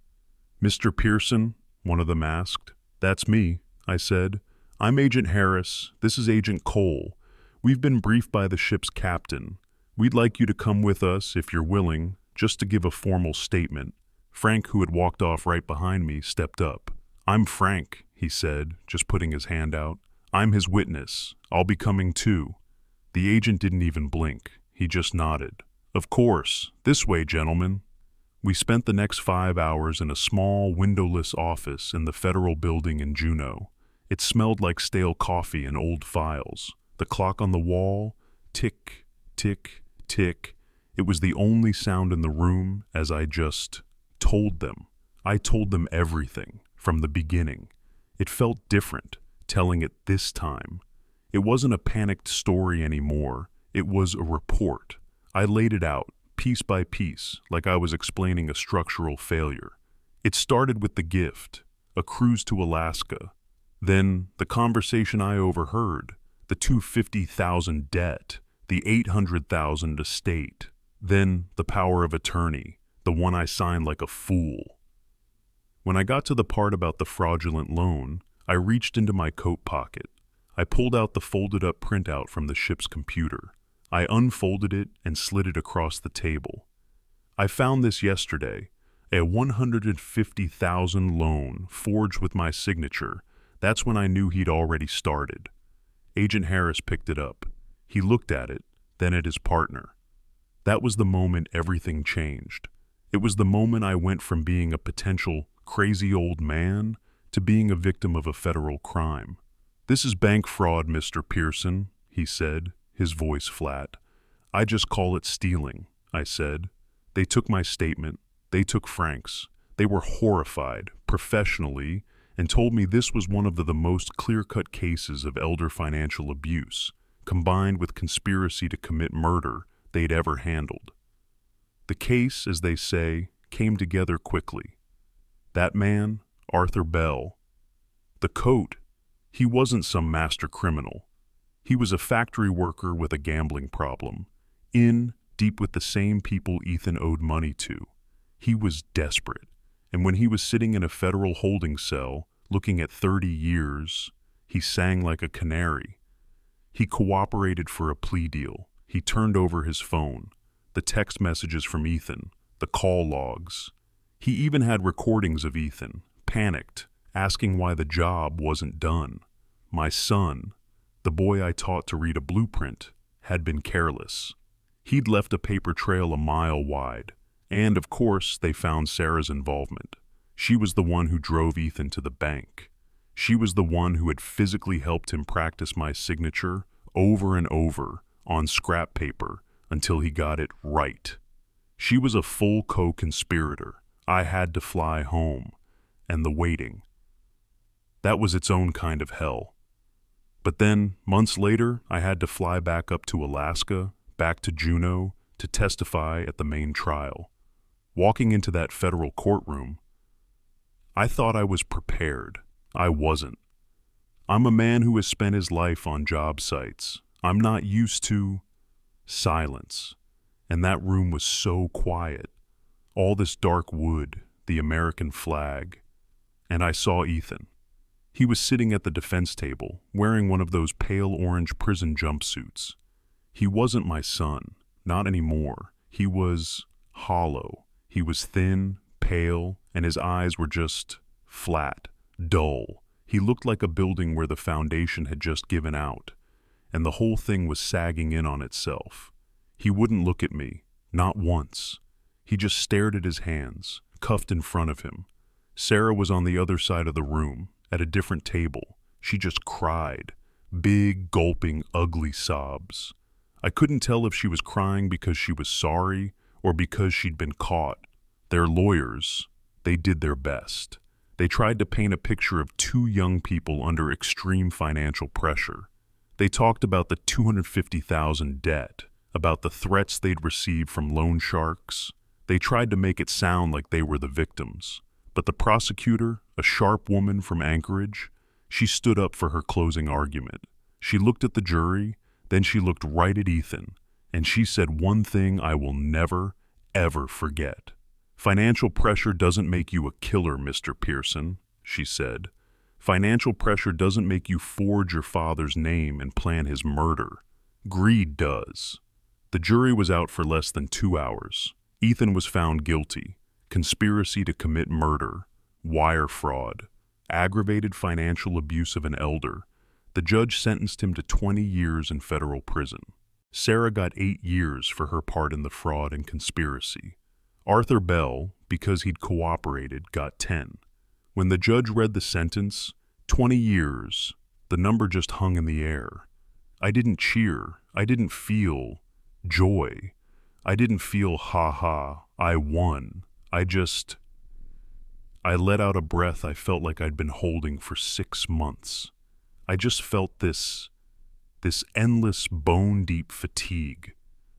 Mr. Pearson, one of them asked. That's me, I said. I'm Agent Harris. This is Agent Cole. We've been briefed by the ship's captain. We'd like you to come with us, if you're willing, just to give a formal statement. Frank, who had walked off right behind me, stepped up. I'm Frank, he said, just putting his hand out. I'm his witness. I'll be coming too. The agent didn't even blink. He just nodded. Of course. This way, gentlemen. We spent the next 5 hours in a small, windowless office in the federal building in Juneau. It smelled like stale coffee and old files. The clock on the wall, tick, tick, tick. It was the only sound in the room as I just told them. I told them everything, from the beginning. It felt different, telling it this time. It wasn't a panicked story anymore. It was a report. I laid it out, piece by piece, like I was explaining a structural failure. It started with the gift, a cruise to Alaska. Then, the conversation I overheard, the $250,000 debt, the $800,000 estate. Then, the power of attorney, the one I signed like a fool. When I got to the part about the fraudulent loan, I reached into my coat pocket. I pulled out the folded-up printout from the ship's computer. I unfolded it and slid it across the table. I found this yesterday, a $150,000 loan forged with my signature. That's when I knew he'd already started. Agent Harris picked it up. He looked at it, then at his partner. That was the moment everything changed. It was the moment I went from being a potential crazy old man to being a victim of a federal crime. This is bank fraud, Mr. Pearson, he said, his voice flat. I just call it stealing, I said. They took my statement. They took Frank's. They were horrified, professionally, and told me this was one of the most clear-cut cases of elder financial abuse, combined with conspiracy to commit murder they'd ever handled. The case, as they say, came together quickly. That man, Arthur Bell. The coat, he wasn't some master criminal. He was a factory worker with a gambling problem, in deep with the same people Ethan owed money to. He was desperate, and when he was sitting in a federal holding cell, looking at 30 years, he sang like a canary. He cooperated for a plea deal. He turned over his phone, the text messages from Ethan, the call logs. He even had recordings of Ethan, panicked, asking why the job wasn't done. My son, the boy I taught to read a blueprint, had been careless. He'd left a paper trail a mile wide, and of course they found Sarah's involvement. She was the one who drove Ethan to the bank. She was the one who had physically helped him practice my signature over and over on scrap paper until he got it right. She was a full co-conspirator. I had to fly home, and the waiting. That was its own kind of hell. But then, months later, I had to fly back up to Alaska, back to Juneau, to testify at the main trial. Walking into that federal courtroom, I thought I was prepared. I wasn't. I'm a man who has spent his life on job sites. I'm not used to silence. And that room was so quiet. All this dark wood, the American flag. And I saw Ethan. He was sitting at the defense table, wearing one of those pale orange prison jumpsuits. He wasn't my son, not anymore. He was hollow. He was thin, pale, and his eyes were just flat, dull. He looked like a building where the foundation had just given out, and the whole thing was sagging in on itself. He wouldn't look at me, not once. He just stared at his hands, cuffed in front of him. Sarah was on the other side of the room, at a different table. She just cried, big, gulping, ugly sobs. I couldn't tell if she was crying because she was sorry or because she'd been caught. Their lawyers, they did their best. They tried to paint a picture of two young people under extreme financial pressure. They talked about the $250,000 debt, about the threats they'd received from loan sharks. They tried to make it sound like they were the victims. But the prosecutor, a sharp woman from Anchorage, she stood up for her closing argument. She looked at the jury, then she looked right at Ethan, and she said one thing I will never, ever forget. "Financial pressure doesn't make you a killer, Mr. Pearson," she said. "Financial pressure doesn't make you forge your father's name and plan his murder. Greed does." The jury was out for less than 2 hours. Ethan was found guilty. Conspiracy to commit murder, wire fraud, aggravated financial abuse of an elder. The judge sentenced him to 20 years in federal prison. Sarah got 8 years for her part in the fraud and conspiracy. Arthur Bell, because he'd cooperated, got 10. When the judge read the sentence, 20 years, the number just hung in the air. I didn't cheer. I didn't feel joy. I didn't feel, ha ha, I won. I let out a breath I felt like I'd been holding for 6 months. I just felt this endless bone-deep fatigue,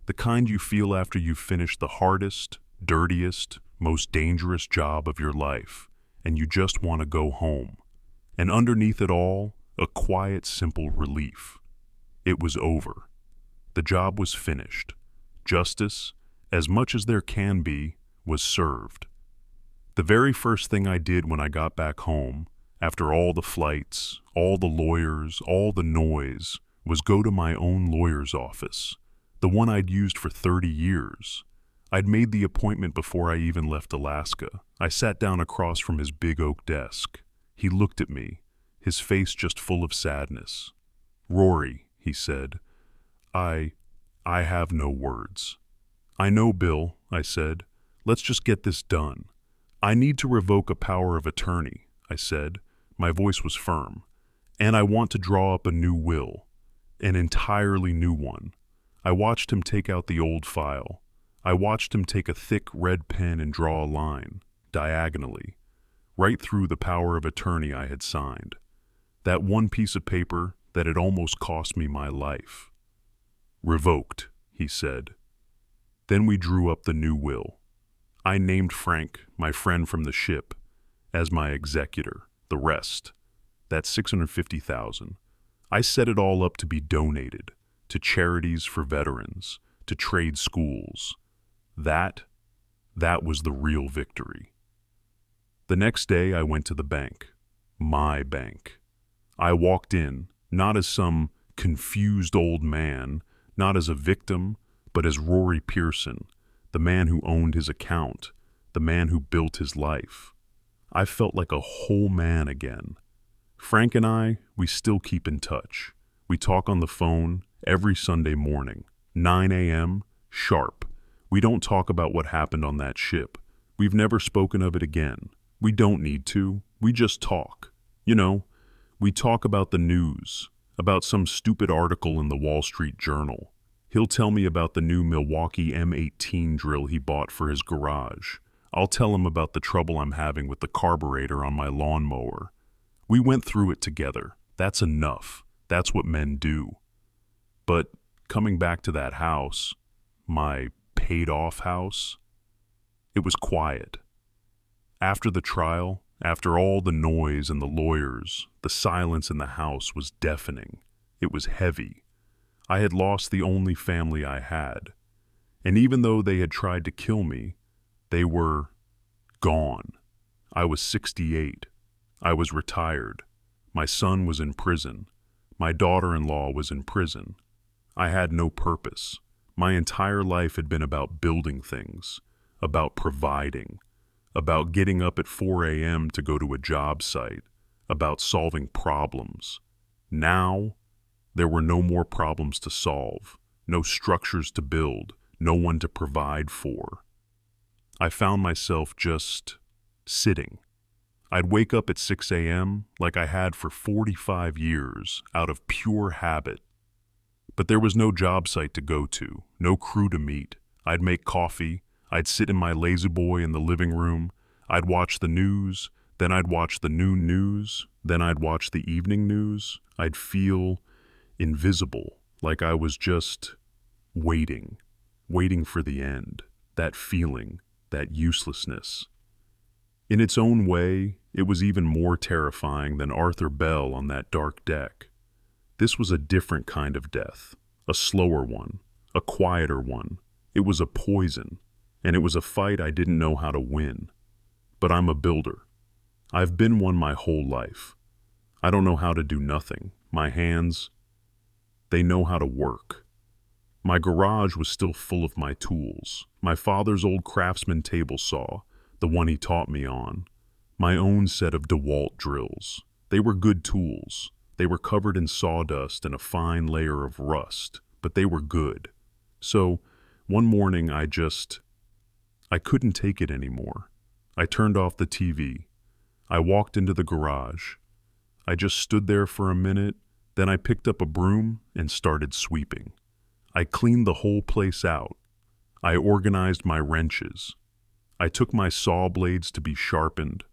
the kind you feel after you've finished the hardest, dirtiest, most dangerous job of your life, and you just want to go home. And underneath it all, a quiet, simple relief. It was over. The job was finished. Justice, as much as there can be, was served. The very first thing I did when I got back home, after all the flights, all the lawyers, all the noise, was go to my own lawyer's office, the one I'd used for 30 years. I'd made the appointment before I even left Alaska. I sat down across from his big oak desk. He looked at me, his face just full of sadness. "Rory," he said, I have no words." "I know, Bill," I said. "Let's just get this done." "I need to revoke a power of attorney," I said. My voice was firm. "And I want to draw up a new will, an entirely new one." I watched him take out the old file. I watched him take a thick red pen and draw a line, diagonally, right through the power of attorney I had signed. That one piece of paper that had almost cost me my life. "Revoked," he said. Then we drew up the new will. I named Frank, my friend from the ship, as my executor. The rest, that $650,000, I set it all up to be donated to charities for veterans, to trade schools. That was the real victory. The next day I went to the bank, my bank. I walked in, not as some confused old man, not as a victim, but as Rory Pearson, the man who owned his account, the man who built his life. I felt like a whole man again. Frank and I, we still keep in touch. We talk on the phone every Sunday morning, 9 a.m., sharp. We don't talk about what happened on that ship. We've never spoken of it again. We don't need to. We just talk. You know, we talk about the news, about some stupid article in the Wall Street Journal. He'll tell me about the new Milwaukee M18 drill he bought for his garage. I'll tell him about the trouble I'm having with the carburetor on my lawnmower. We went through it together. That's enough. That's what men do. But coming back to that house, my paid-off house. It was quiet. After the trial, after all the noise and the lawyers, the silence in the house was deafening. It was heavy. I had lost the only family I had. And even though they had tried to kill me, they were gone. I was 68. I was retired. My son was in prison. My daughter-in-law was in prison. I had no purpose. My entire life had been about building things, about providing, about getting up at 4 a.m. to go to a job site, about solving problems. Now, there were no more problems to solve, no structures to build, no one to provide for. I found myself just sitting. I'd wake up at 6 a.m. like I had for 45 years out of pure habit. But there was no job site to go to, no crew to meet. I'd make coffee, I'd sit in my lazy boy in the living room, I'd watch the news, then I'd watch the noon news, then I'd watch the evening news. I'd feel invisible, like I was just waiting for the end, that feeling, that uselessness. In its own way, it was even more terrifying than Arthur Bell on that dark deck. This was a different kind of death, a slower one, a quieter one. It was a poison, and it was a fight I didn't know how to win. But I'm a builder. I've been one my whole life. I don't know how to do nothing. My hands, they know how to work. My garage was still full of my tools. My father's old Craftsman table saw, the one he taught me on. My own set of DeWalt drills. They were good tools. They were covered in sawdust and a fine layer of rust, but they were good. So, one morning I couldn't take it anymore. I turned off the TV. I walked into the garage. I just stood there for a minute, then I picked up a broom and started sweeping. I cleaned the whole place out. I organized my wrenches. I took my saw blades to be sharpened.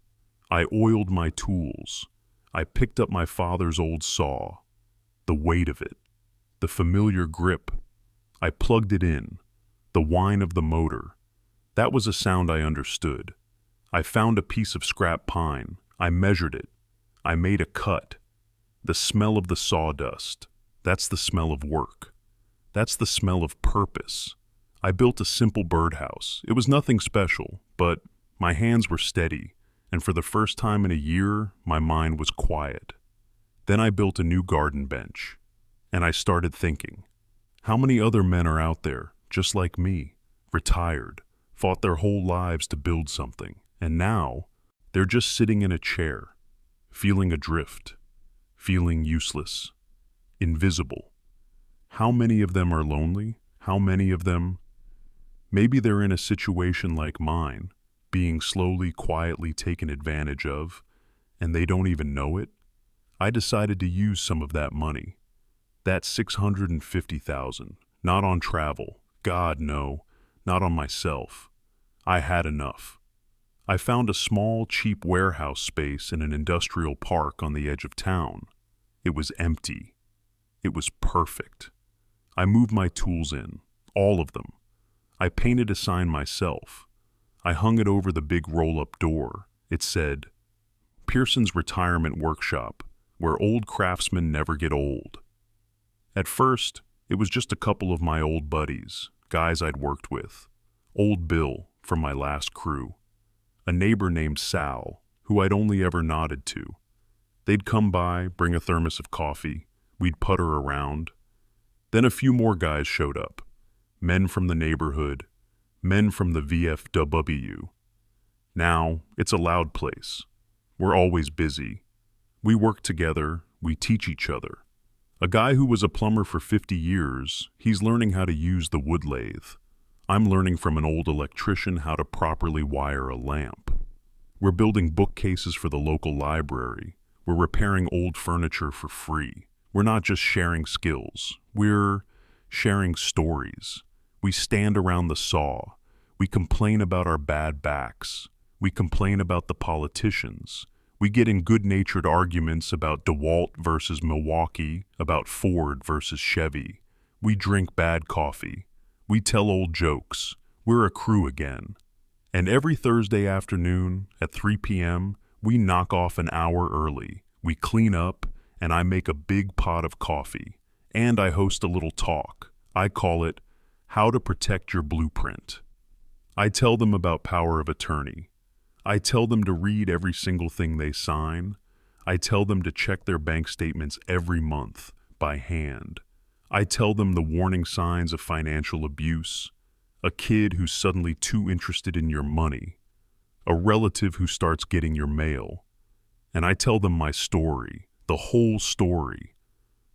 I oiled my tools. I picked up my father's old saw. The weight of it. The familiar grip. I plugged it in. The whine of the motor. That was a sound I understood. I found a piece of scrap pine. I measured it. I made a cut. The smell of the sawdust. That's the smell of work. That's the smell of purpose. I built a simple birdhouse. It was nothing special, but my hands were steady, and for the first time in a year, my mind was quiet. Then I built a new garden bench, and I started thinking, how many other men are out there, just like me, retired, fought their whole lives to build something, and now they're just sitting in a chair, feeling adrift, feeling useless, invisible. How many of them are lonely? How many of them? Maybe they're in a situation like mine, being slowly, quietly taken advantage of, and they don't even know it. I decided to use some of that money. That $650,000, not on travel. God, no, not on myself. I had enough. I found a small, cheap warehouse space in an industrial park on the edge of town. It was empty. It was perfect. I moved my tools in, all of them. I painted a sign myself. I hung it over the big roll-up door. It said, Pearson's Retirement Workshop, where old craftsmen never get old. At first, it was just a couple of my old buddies, guys I'd worked with. Old Bill, from my last crew. A neighbor named Sal, who I'd only ever nodded to. They'd come by, bring a thermos of coffee. We'd putter around. Then a few more guys showed up. Men from the neighborhood, men from the VFW. Now, it's a loud place. We're always busy. We work together, we teach each other. A guy who was a plumber for 50 years, he's learning how to use the wood lathe. I'm learning from an old electrician how to properly wire a lamp. We're building bookcases for the local library. We're repairing old furniture for free. We're not just sharing skills. We're sharing stories. We stand around the saw. We complain about our bad backs. We complain about the politicians. We get in good-natured arguments about DeWalt versus Milwaukee, about Ford versus Chevy. We drink bad coffee. We tell old jokes. We're a crew again. And every Thursday afternoon at 3 p.m., we knock off an hour early. We clean up, and I make a big pot of coffee. And I host a little talk. I call it How to Protect Your Blueprint. I tell them about power of attorney. I tell them to read every single thing they sign. I tell them to check their bank statements every month by hand. I tell them the warning signs of financial abuse, a kid who's suddenly too interested in your money, a relative who starts getting your mail. And I tell them my story, the whole story.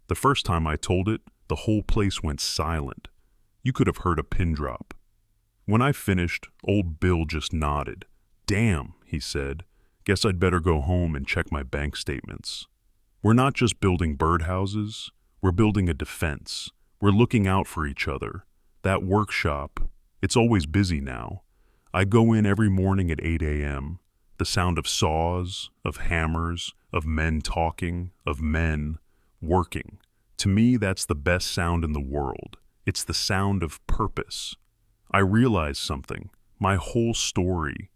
The first time I told it, the whole place went silent. You could have heard a pin drop. When I finished, old Bill just nodded. "Damn," he said. "Guess I'd better go home and check my bank statements." We're not just building birdhouses, we're building a defense. We're looking out for each other. That workshop, it's always busy now. I go in every morning at 8 a.m. The sound of saws, of hammers, of men talking, of men working. To me, that's the best sound in the world. It's the sound of purpose. I realized something. My whole story,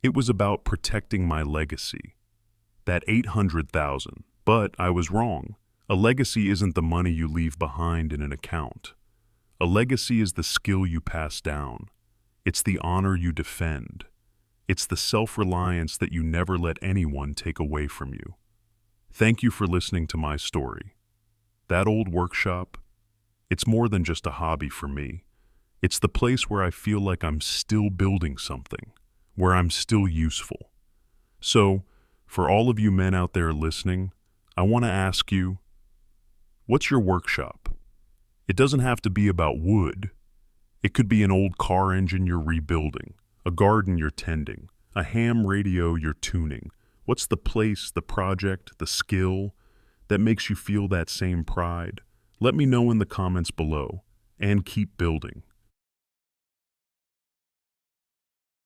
it was about protecting my legacy. That 800,000. But I was wrong. A legacy isn't the money you leave behind in an account. A legacy is the skill you pass down. It's the honor you defend. It's the self-reliance that you never let anyone take away from you. Thank you for listening to my story. That old workshop, it's more than just a hobby for me. It's the place where I feel like I'm still building something, where I'm still useful. So, for all of you men out there listening, I want to ask you, what's your workshop? It doesn't have to be about wood. It could be an old car engine you're rebuilding, a garden you're tending, a ham radio you're tuning. What's the place, the project, the skill that makes you feel that same pride? Let me know in the comments below, and keep building.